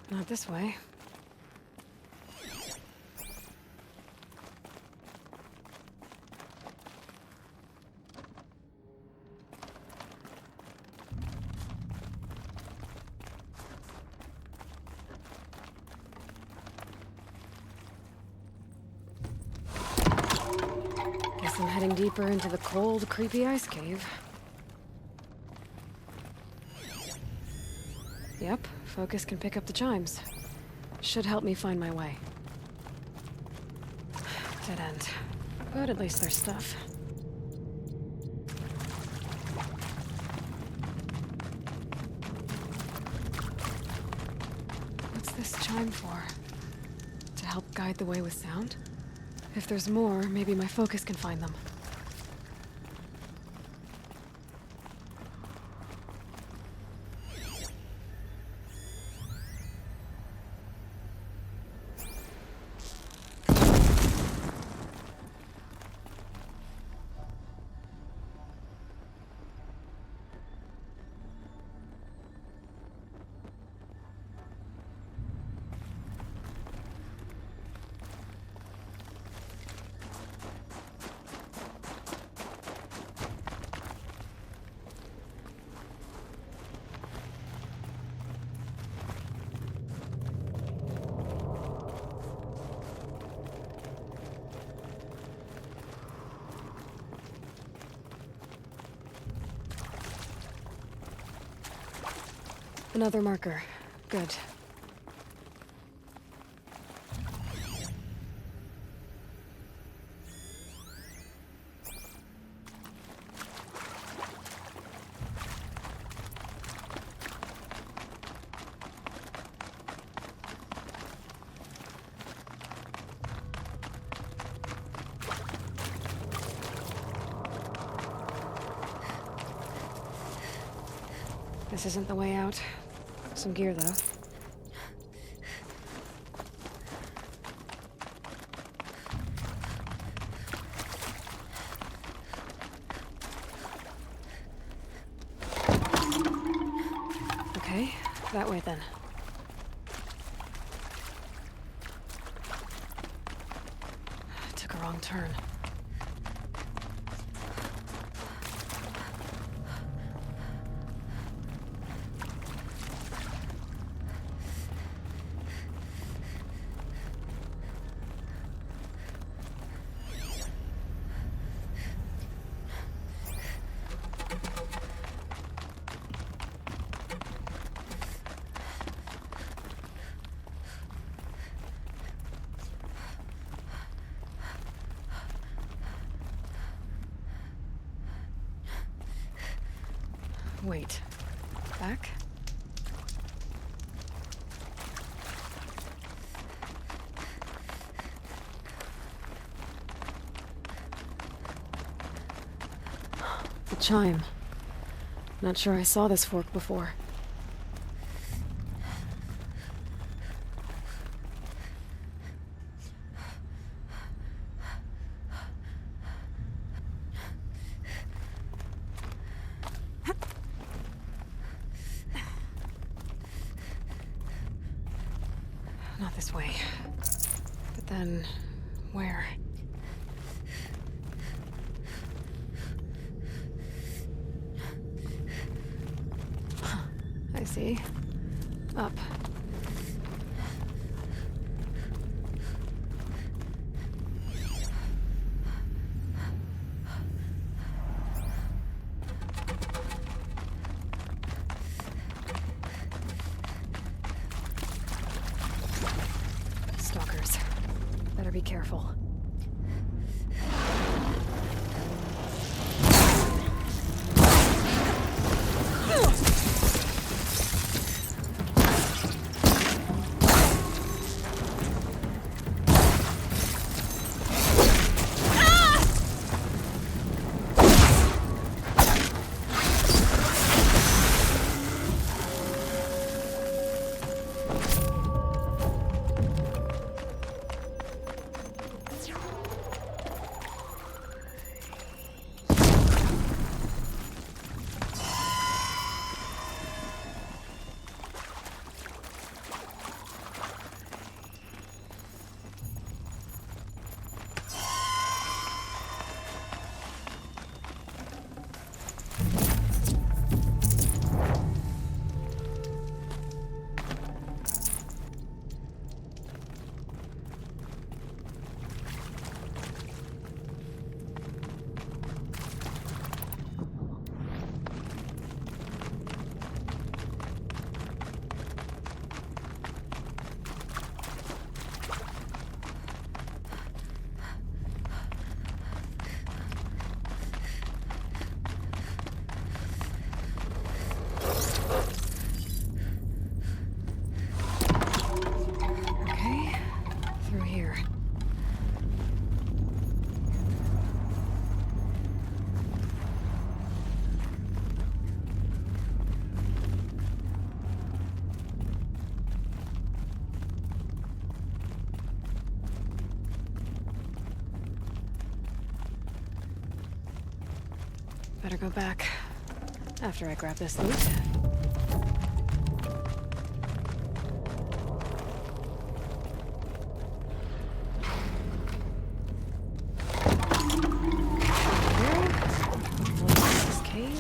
Not this way. Guess I'm heading deeper into the cold, creepy ice cave. Yep, focus can pick up the chimes. Should help me find my way. Dead end. But at least there's stuff. What's this chime for? To help guide the way with sound? If there's more, maybe my focus can find them. Another marker. Good. This isn't the way out. Some gear, though. Okay, that way then. Took a wrong turn. Wait. Back? The chime. Not sure I saw this fork before. Not this way. But then, where? I see. Up. Stalkers. Better be careful. Better go back after I grab this loot. This cave.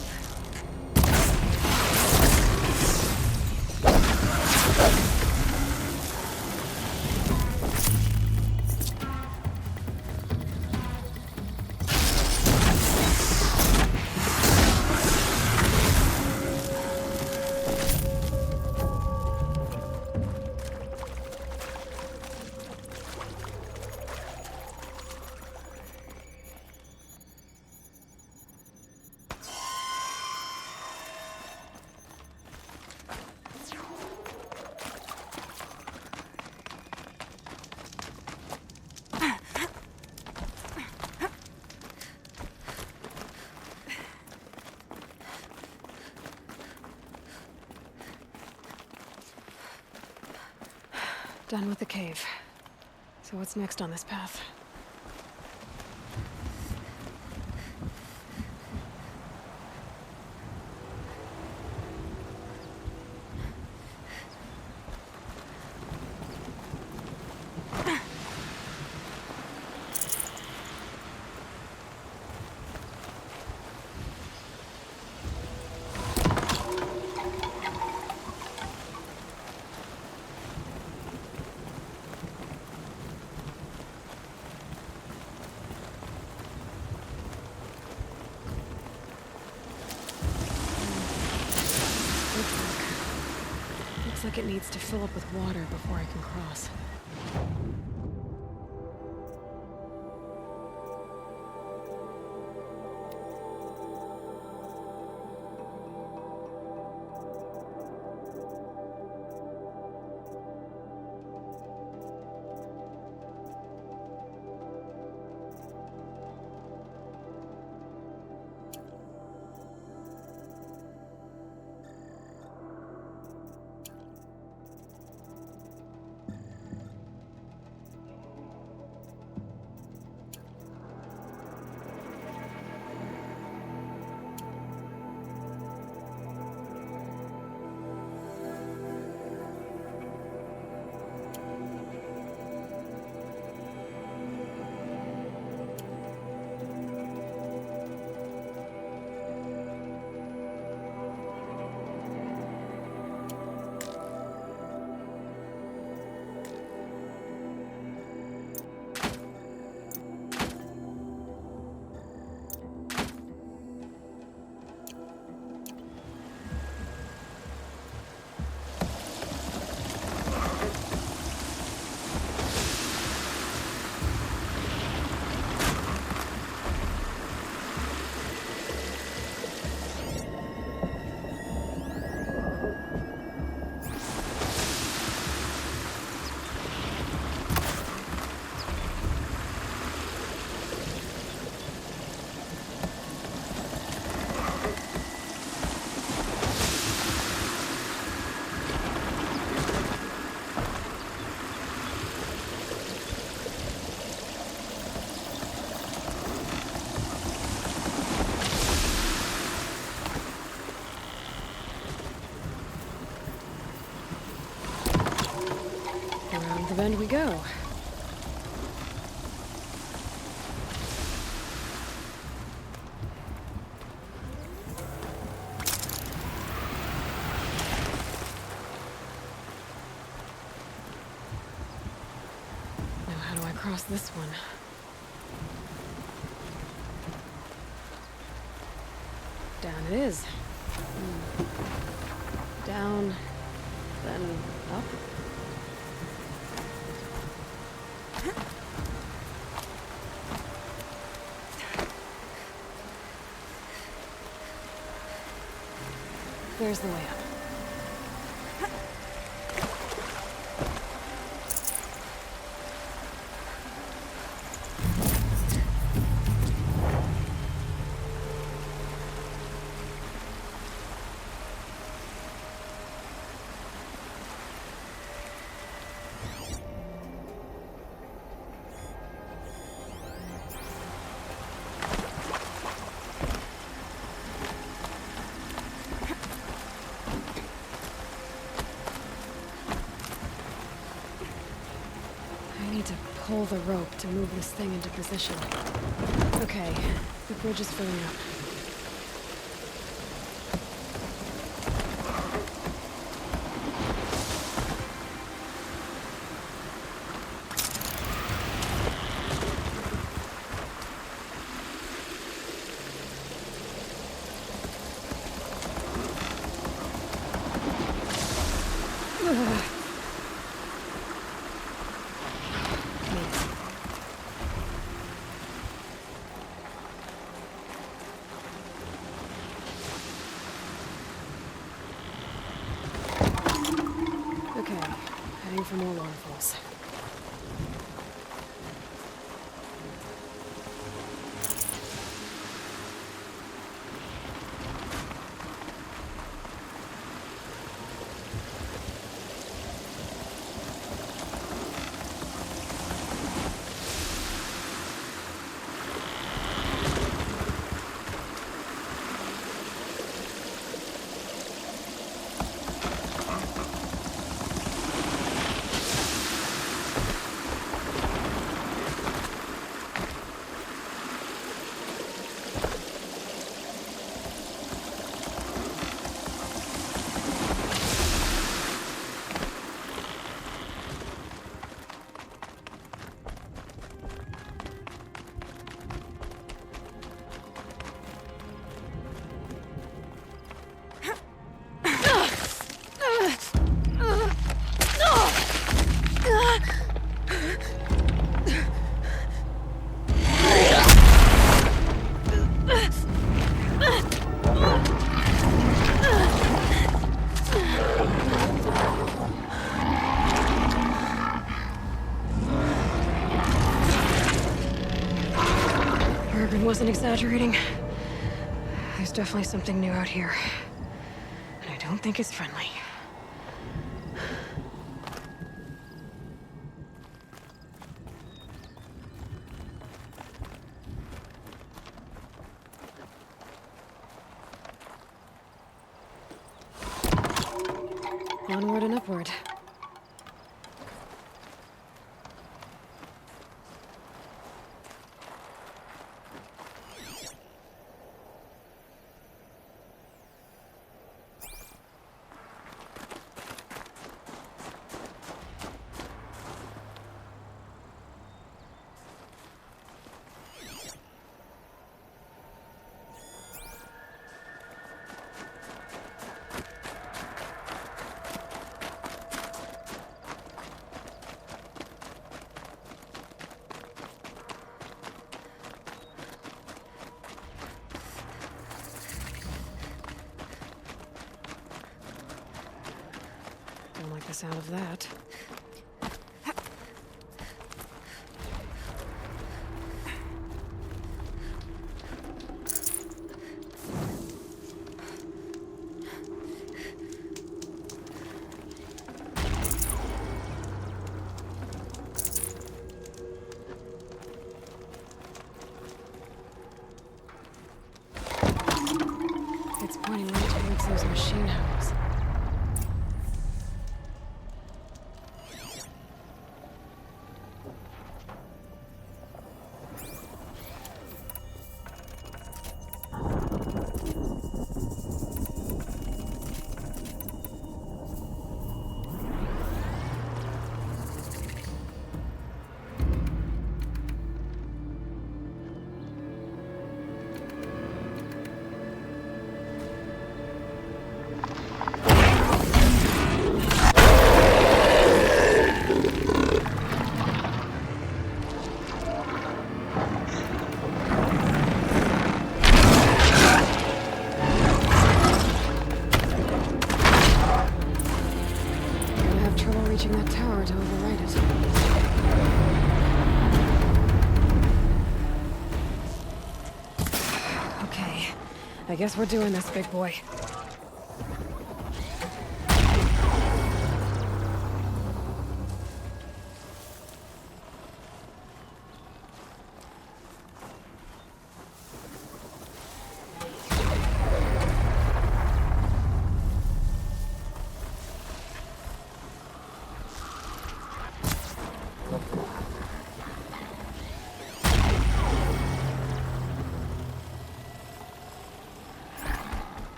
Done with the cave. So what's next on this path? Looks like it needs to fill up with water before I can cross. Around the bend we go. Now how do I cross this one? Down it is. Down, then up. There's the way up. pull the rope to move this thing into position. Okay, the bridge is filling up. Okay, heading for more waterfalls. Wasn't exaggerating. There's definitely something new out here. And I don't think it's friendly. Onward and upward. Don't like the sound of that. It's pointing right towards those machine homes. Reaching that tower to override it. Okay, I guess we're doing this, big boy.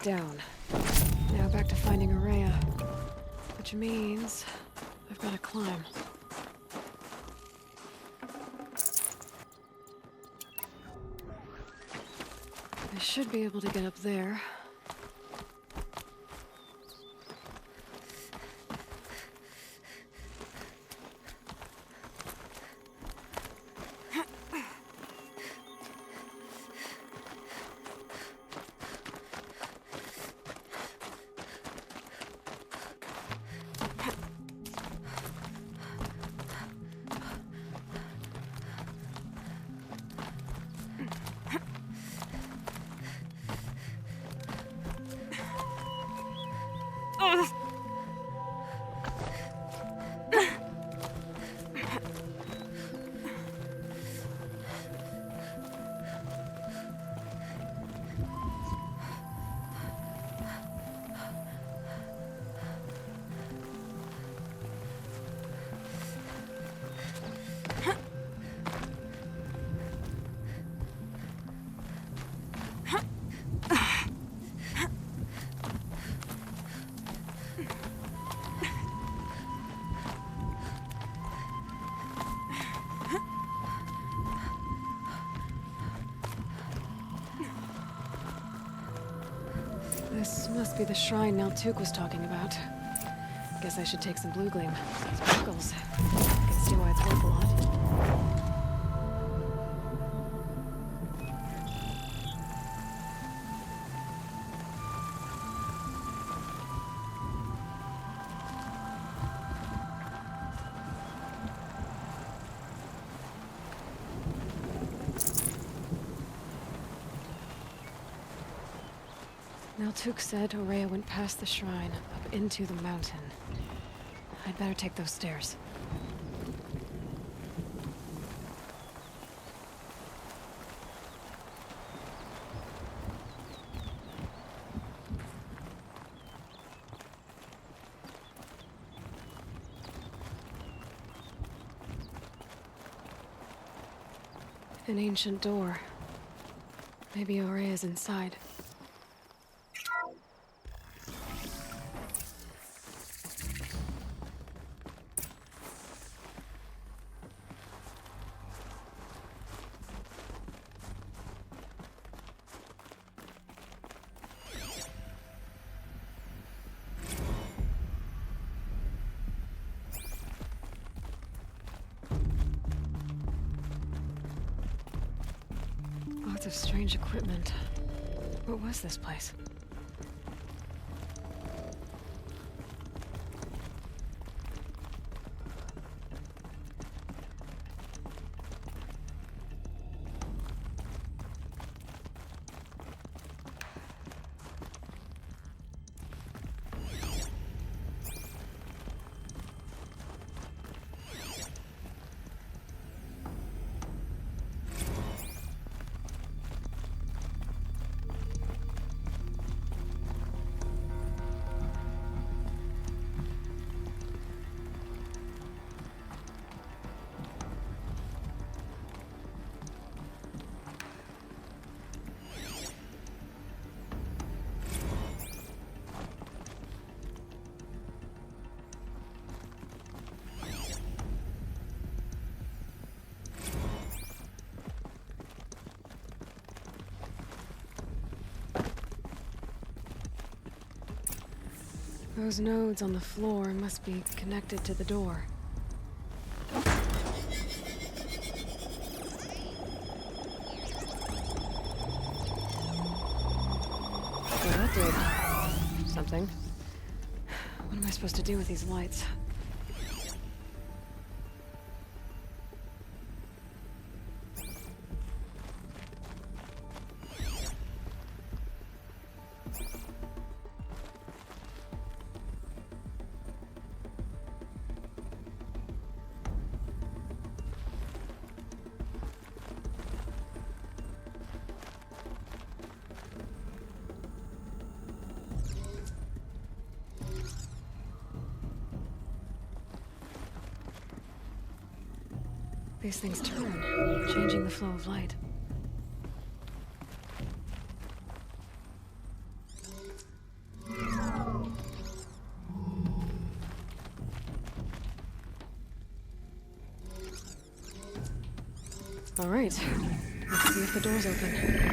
down. Now back to finding Araya. Which means I've got to climb. I should be able to get up there. This must be the shrine Naltuk was talking about. Guess I should take some blue gleam. Sparkles. I can see why it's worth a lot. Naltuk said Araya went past the shrine, up into the mountain. I'd better take those stairs. An ancient door. Maybe Araya's inside. Lots of strange equipment. What was this place? Those nodes on the floor must be connected to the door. Well, that did something. What am I supposed to do with these lights? These things turn, changing the flow of light. All right. Let's see if the door's open.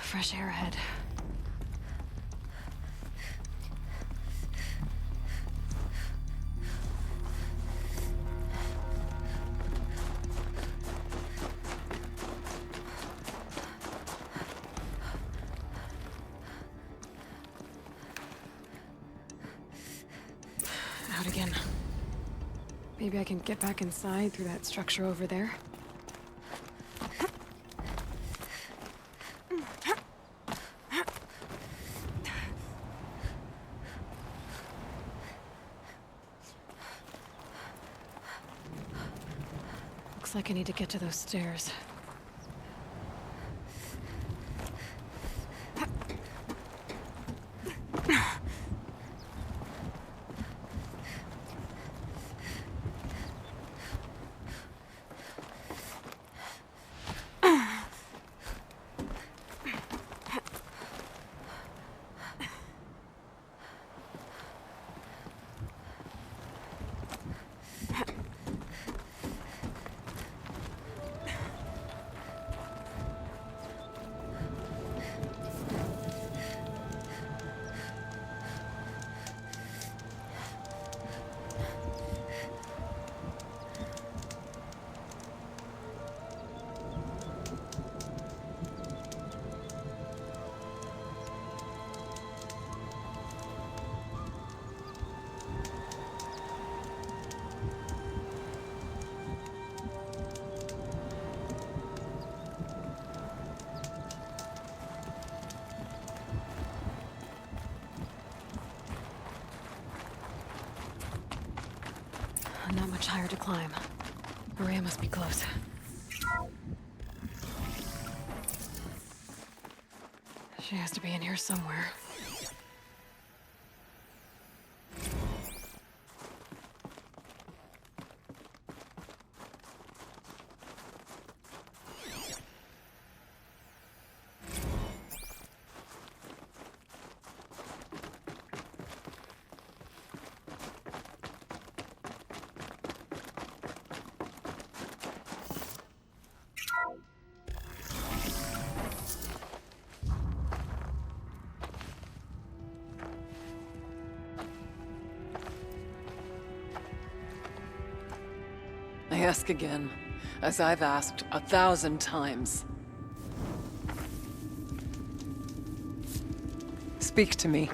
Fresh air ahead. Out again. Maybe I can get back inside through that structure over there. Looks like I need to get to those stairs. Not much higher to climb. Maria must be close. She has to be in here somewhere. I ask again, as I've asked 1,000 times. Speak to me.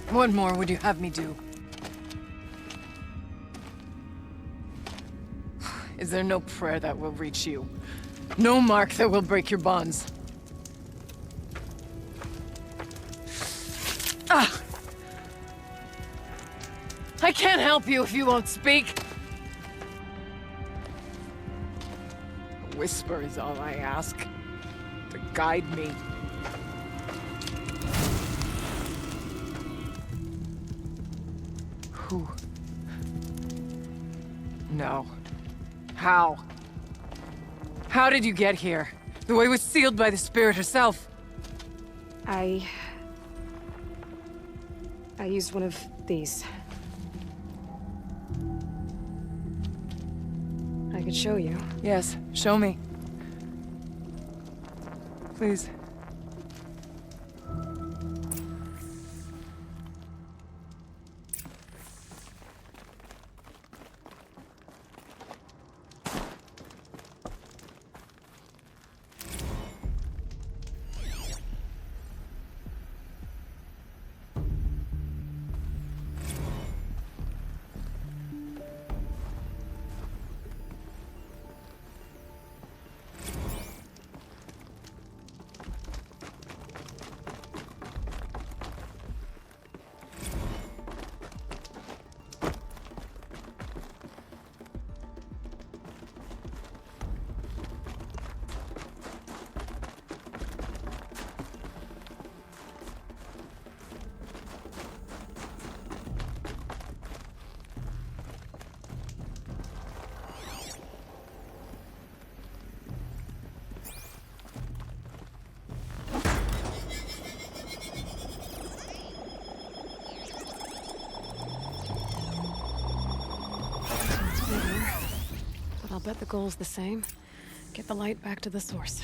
What more would you have me do? Is there no prayer that will reach you? No mark that will break your bonds? Ah! I can't help you if you won't speak. A whisper is all I ask. To guide me. Who? No. How? How did you get here? The way was sealed by the spirit herself. I used one of these. I could show you. Yes, show me. Please. But I'll bet the goal's the same. Get the light back to the source.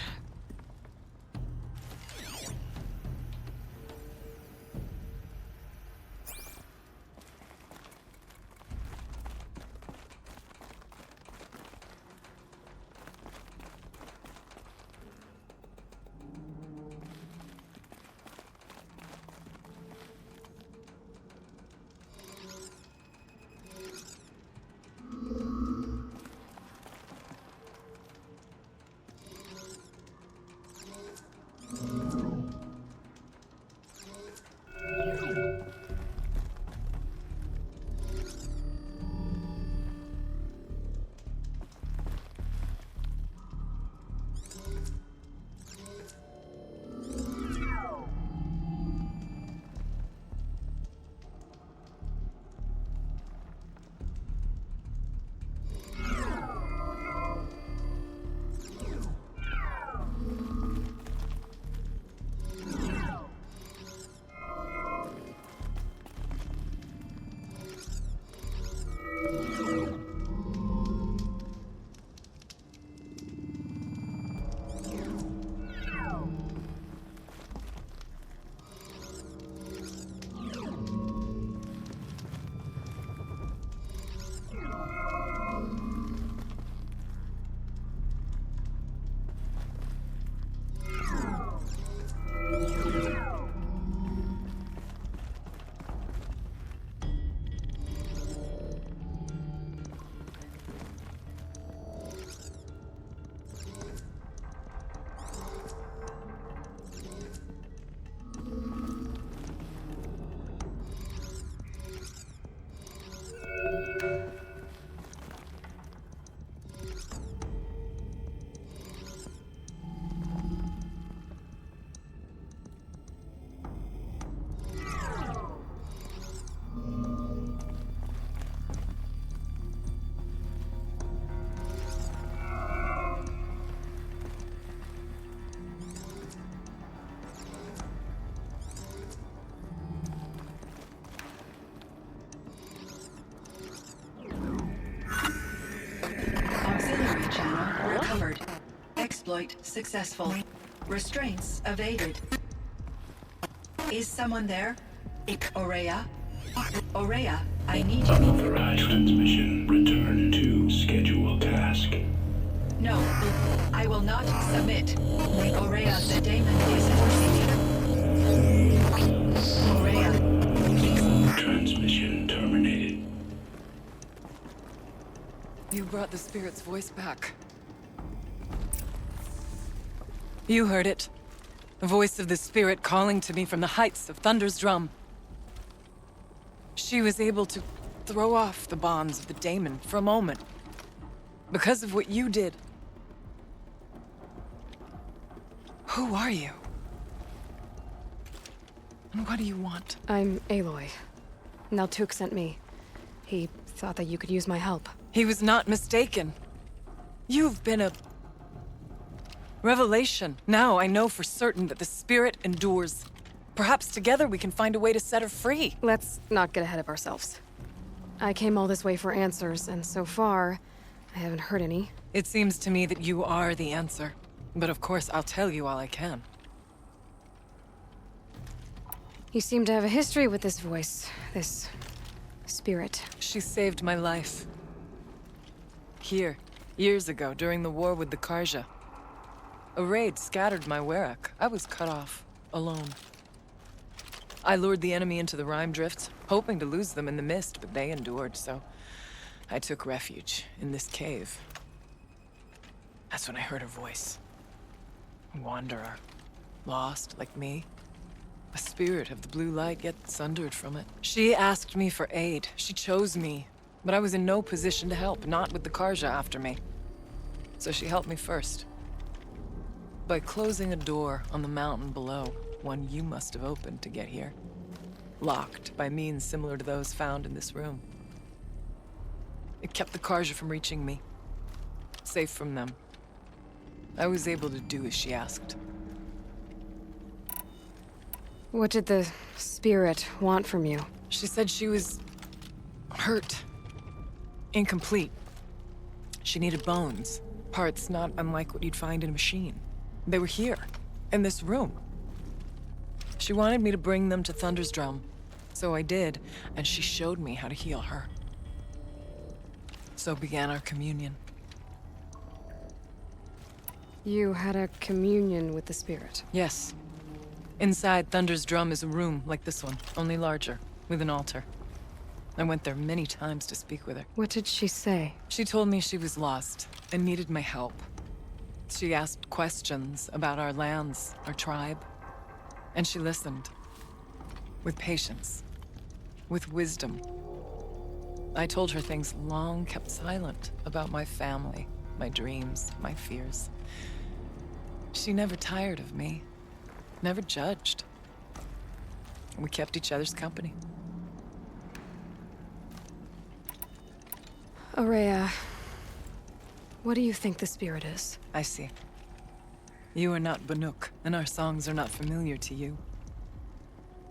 Recovered. Exploit successful. Restraints evaded. Is someone there? Aurea? Aurea, I need you. Unauthorized transmission. Return to scheduled task. No, I will not submit. Aurea, the daemon is forcing me. Aurea, please. Transmission terminated. You brought the spirit's voice back. You heard it. The voice of the spirit calling to me from the heights of Thunder's drum. She was able to throw off the bonds of the daemon for a moment. Because of what you did. Who are you? And what do you want? I'm Aloy. Naltuk sent me. He thought that you could use my help. He was not mistaken. You've been a revelation. Now I know for certain that the spirit endures. Perhaps together we can find a way to set her free. Let's not get ahead of ourselves. I came all this way for answers, and so far, I haven't heard any. It seems to me that you are the answer. But of course, I'll tell you all I can. You seem to have a history with this voice, this spirit. She saved my life. Here, years ago, during the war with the Karja. A raid scattered my Werak. I was cut off, alone. I lured the enemy into the Rime Drifts, hoping to lose them in the mist, but they endured, so I took refuge in this cave. That's when I heard her voice. A wanderer. Lost, like me. A spirit of the blue light, yet sundered from it. She asked me for aid. She chose me. But I was in no position to help, not with the Karja after me. So she helped me first. By closing a door on the mountain below, one you must have opened to get here. Locked by means similar to those found in this room. It kept the Karja from reaching me. Safe from them. I was able to do as she asked. What did the spirit want from you? She said she was hurt. Incomplete. She needed bones. Parts not unlike what you'd find in a machine. They were here, in this room. She wanted me to bring them to Thunder's drum. So I did, and she showed me how to heal her. So began our communion. You had a communion with the spirit? Yes. Inside Thunder's drum is a room like this one, only larger, with an altar. I went there many times to speak with her. What did she say? She told me she was lost and needed my help. She asked questions about our lands, our tribe. And she listened. With patience. With wisdom. I told her things long kept silent about my family, my dreams, my fears. She never tired of me. Never judged. We kept each other's company. Aurea, what do you think the spirit is? I see. You are not Banuk, and our songs are not familiar to you.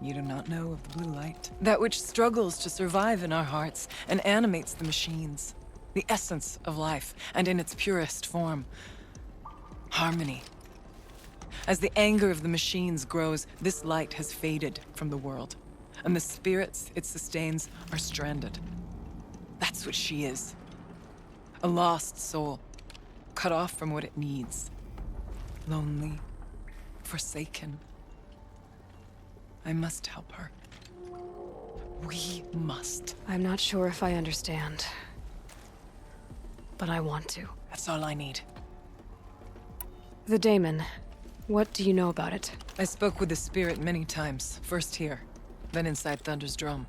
You do not know of the blue light. That which struggles to survive in our hearts and animates the machines. The essence of life, and in its purest form. Harmony. As the anger of the machines grows, this light has faded from the world. And the spirits it sustains are stranded. That's what she is. A lost soul. Cut off from what it needs. Lonely. Forsaken. I must help her. We must. I'm not sure if I understand. But I want to. That's all I need. The daemon. What do you know about it? I spoke with the spirit many times. First here, then inside Thunder's drum.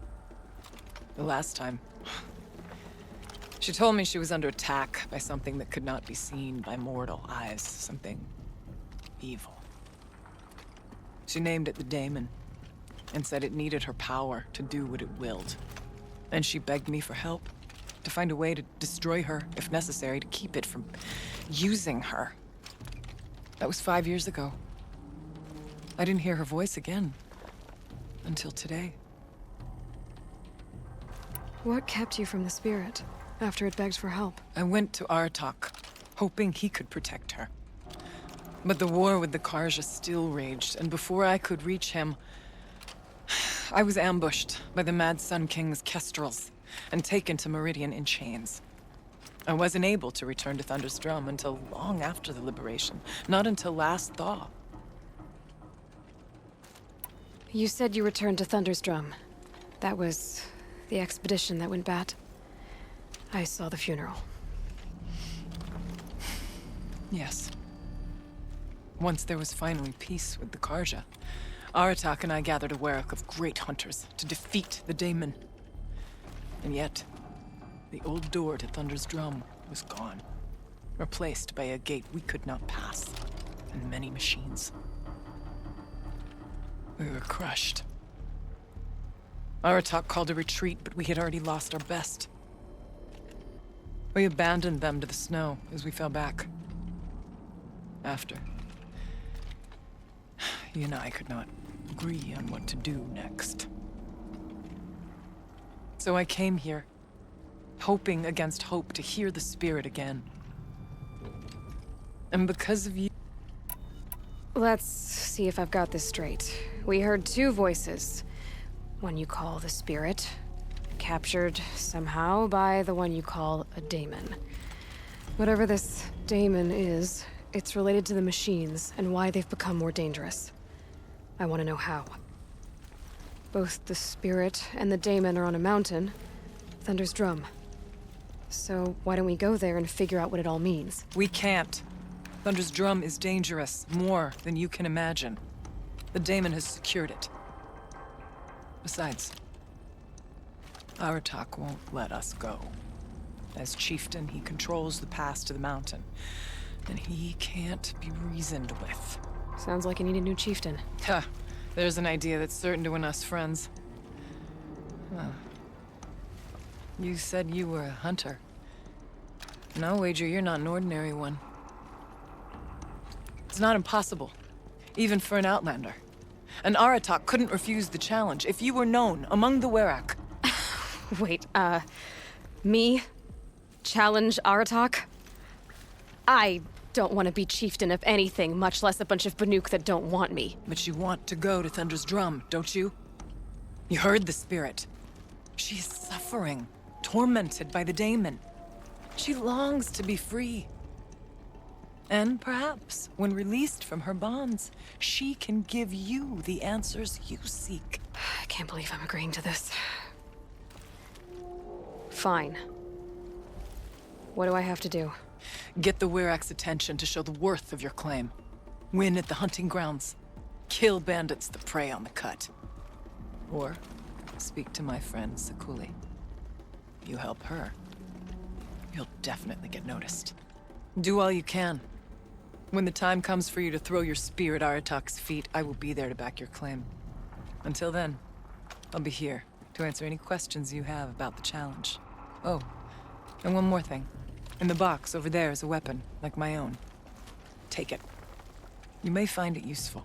The last time... She told me she was under attack by something that could not be seen by mortal eyes. Something... evil. She named it the daemon, and said it needed her power to do what it willed. And she begged me for help, to find a way to destroy her, if necessary, to keep it from using her. That was 5 years ago. I didn't hear her voice again. Until today. What kept you from the spirit, after it begged for help? I went to Artok, hoping he could protect her. But the war with the Karja still raged, and before I could reach him... I was ambushed by the Mad Sun King's kestrels, and taken to Meridian in chains. I wasn't able to return to Thunder's drum until long after the liberation. Not until last thaw. You said you returned to Thunder's drum. That was the expedition that went bad. I saw the funeral. Yes. Once there was finally peace with the Karja, Aratak and I gathered a Werak of great hunters to defeat the daemon. And yet, the old door to Thunder's Drum was gone, replaced by a gate we could not pass, and many machines. We were crushed. Aratak called a retreat, but we had already lost our best. We abandoned them to the snow as we fell back. After, you and I could not agree on what to do next. So I came here, hoping against hope to hear the spirit again. And because of you... Let's see if I've got this straight. We heard two voices. One you call the spirit, captured somehow by the one you call a daemon. Whatever this daemon is, it's related to the machines and why they've become more dangerous. I want to know how. Both the spirit and the daemon are on a mountain, Thunder's Drum. So why don't we go there and figure out what it all means? We can't. Thunder's Drum is dangerous, more than you can imagine. The daemon has secured it. Besides, Aratak won't let us go. As chieftain, he controls the pass to the mountain, and he can't be reasoned with. Sounds like you need a new chieftain. Huh. There's an idea that's certain to win us friends. Huh. You said you were a hunter. And I'll wager you're not an ordinary one. It's not impossible, even for an outlander. And Aratak couldn't refuse the challenge if you were known among the Werak. Wait, me? Challenge Aratak? I don't want to be chieftain of anything, much less a bunch of Banuk that don't want me. But you want to go to Thunder's Drum, don't you? You heard the spirit. She is suffering, tormented by the daemon. She longs to be free. And perhaps, when released from her bonds, she can give you the answers you seek. I can't believe I'm agreeing to this. Fine. What do I have to do? Get the Werak's attention to show the worth of your claim. Win at the hunting grounds. Kill bandits that prey on the cut. Or speak to my friend Sakuli. You help her, you'll definitely get noticed. Do all you can. When the time comes for you to throw your spear at Aratak's feet, I will be there to back your claim. Until then, I'll be here to answer any questions you have about the challenge. Oh, and one more thing. In the box over there is a weapon, like my own. Take it. You may find it useful.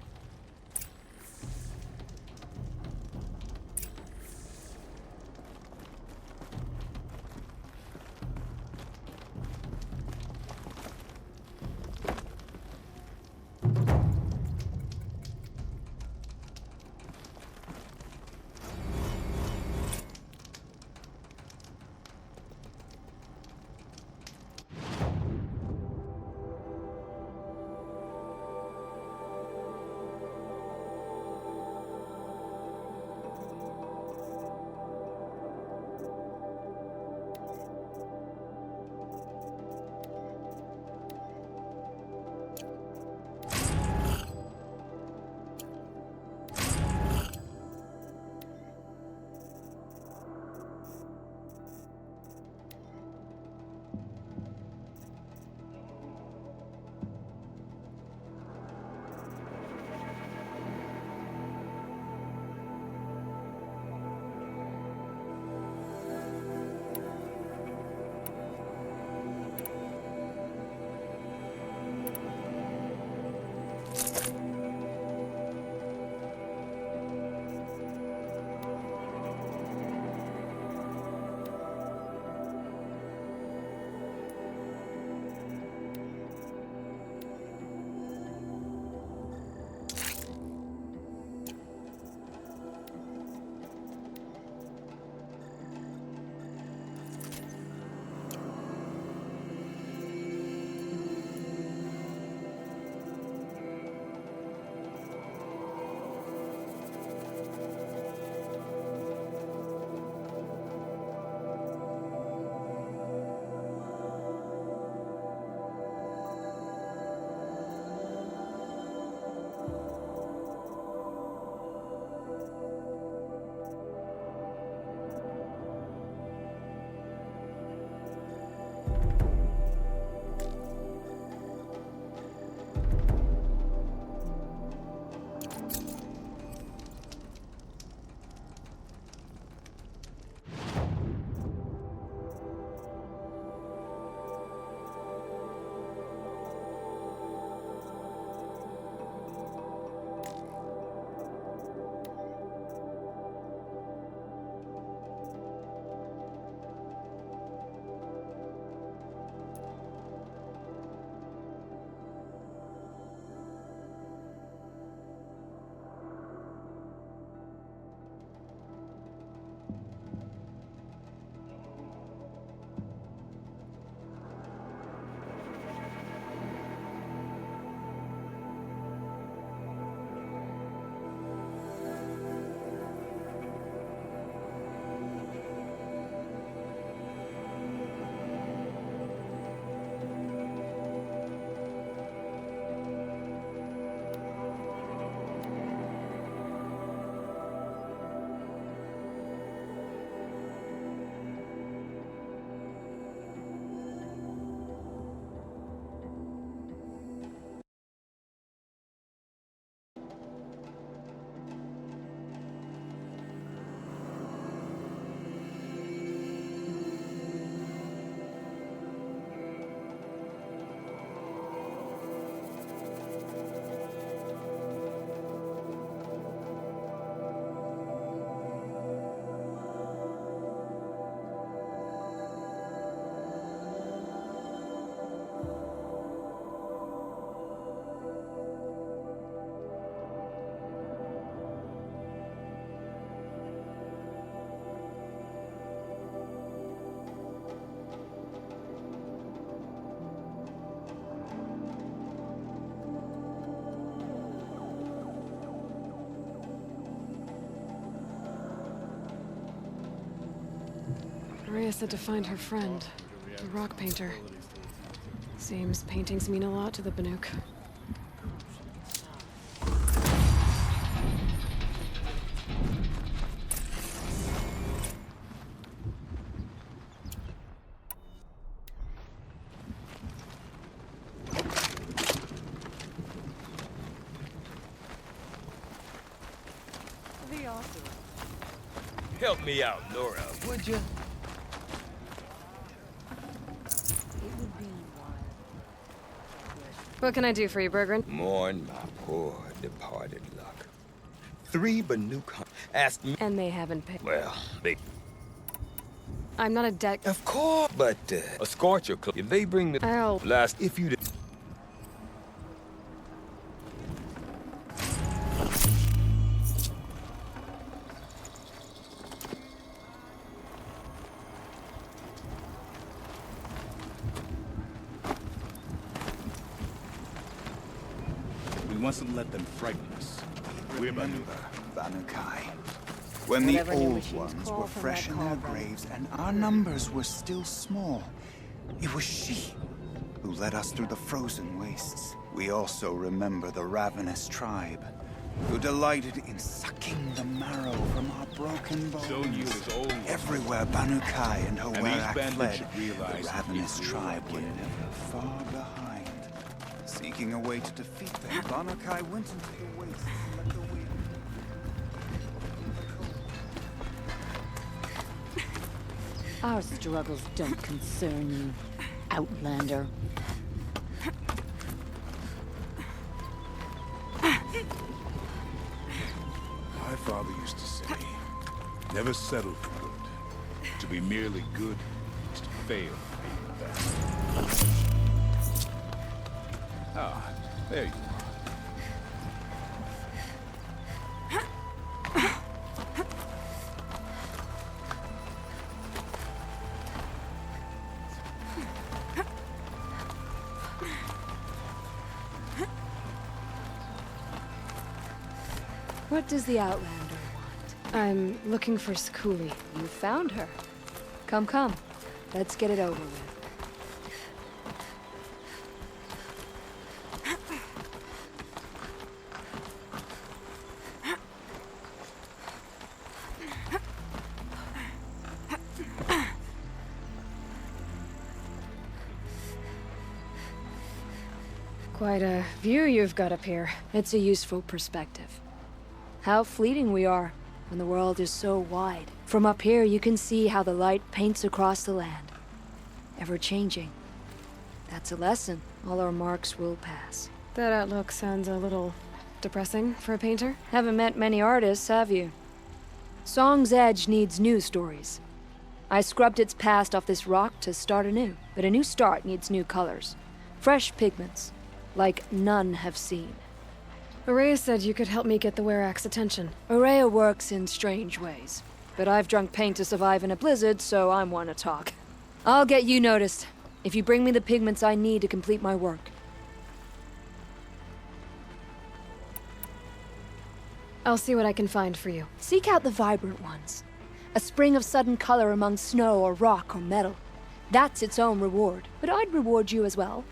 Aurelia said to find her friend, the rock painter. Seems paintings mean a lot to the Banuk. Help me out, Nora, would you? What can I do for you, Bergren? Mourn my poor departed luck. 3 Banuk asked me. And they haven't paid. Well, they. I'm not a debt. Of course. But a scorcher club. If they bring the last, if you. We mustn't let them frighten us. We're Remember, Banukai, when the Whatever new old machines ones call were from fresh that in their cauldron. graves and our numbers were still small. It was she who led us through the frozen wastes. We also remember the ravenous tribe, who delighted in sucking the marrow from our broken bones. Zone U is old. Everywhere Banukai and her And these Werak bandits fled, should realize the that ravenous if we tribe were again- never far behind. Seeking a way to defeat them, Banukai went into the wastes and let the wind. Our struggles don't concern you, Outlander. My father used to say, never settle for good. To be merely good is to fail at the best. Ah, there you are. What does the Outlander want? I'm looking for Skuli. You found her. Come, come. Let's get it over with. Quite a view you've got up here. It's a useful perspective. How fleeting we are when the world is so wide. From up here, you can see how the light paints across the land. Ever changing. That's a lesson. All our marks will pass. That outlook sounds a little depressing for a painter. Haven't met many artists, have you? Song's Edge needs new stories. I scrubbed its past off this rock to start anew, but a new start needs new colors. Fresh pigments, like none have seen. Aurelia said you could help me get the Werak's attention. Aurelia works in strange ways, but I've drunk paint to survive in a blizzard, so I'm one to talk. I'll get you noticed, if you bring me the pigments I need to complete my work. I'll see what I can find for you. Seek out the vibrant ones. A spring of sudden color among snow or rock or metal. That's its own reward, but I'd reward you as well.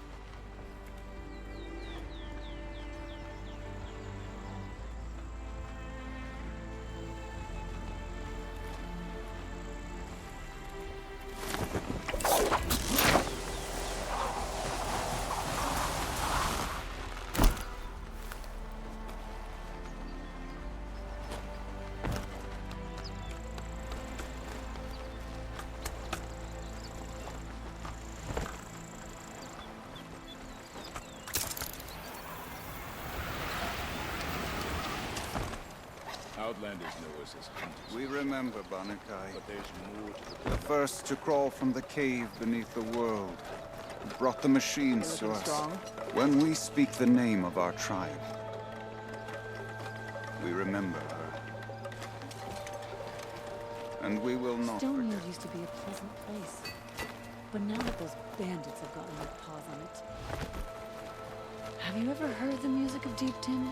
Outlanders know us as hunters. We remember, Banukai. But there's more to The first to crawl from the cave beneath the world. Who brought the machines to us. Strong? When we speak the name of our tribe, we remember her. And we will not Stonehill forget. used to be a pleasant place. But now that those bandits have gotten their paws on it... Have you ever heard the music of Deep Tin?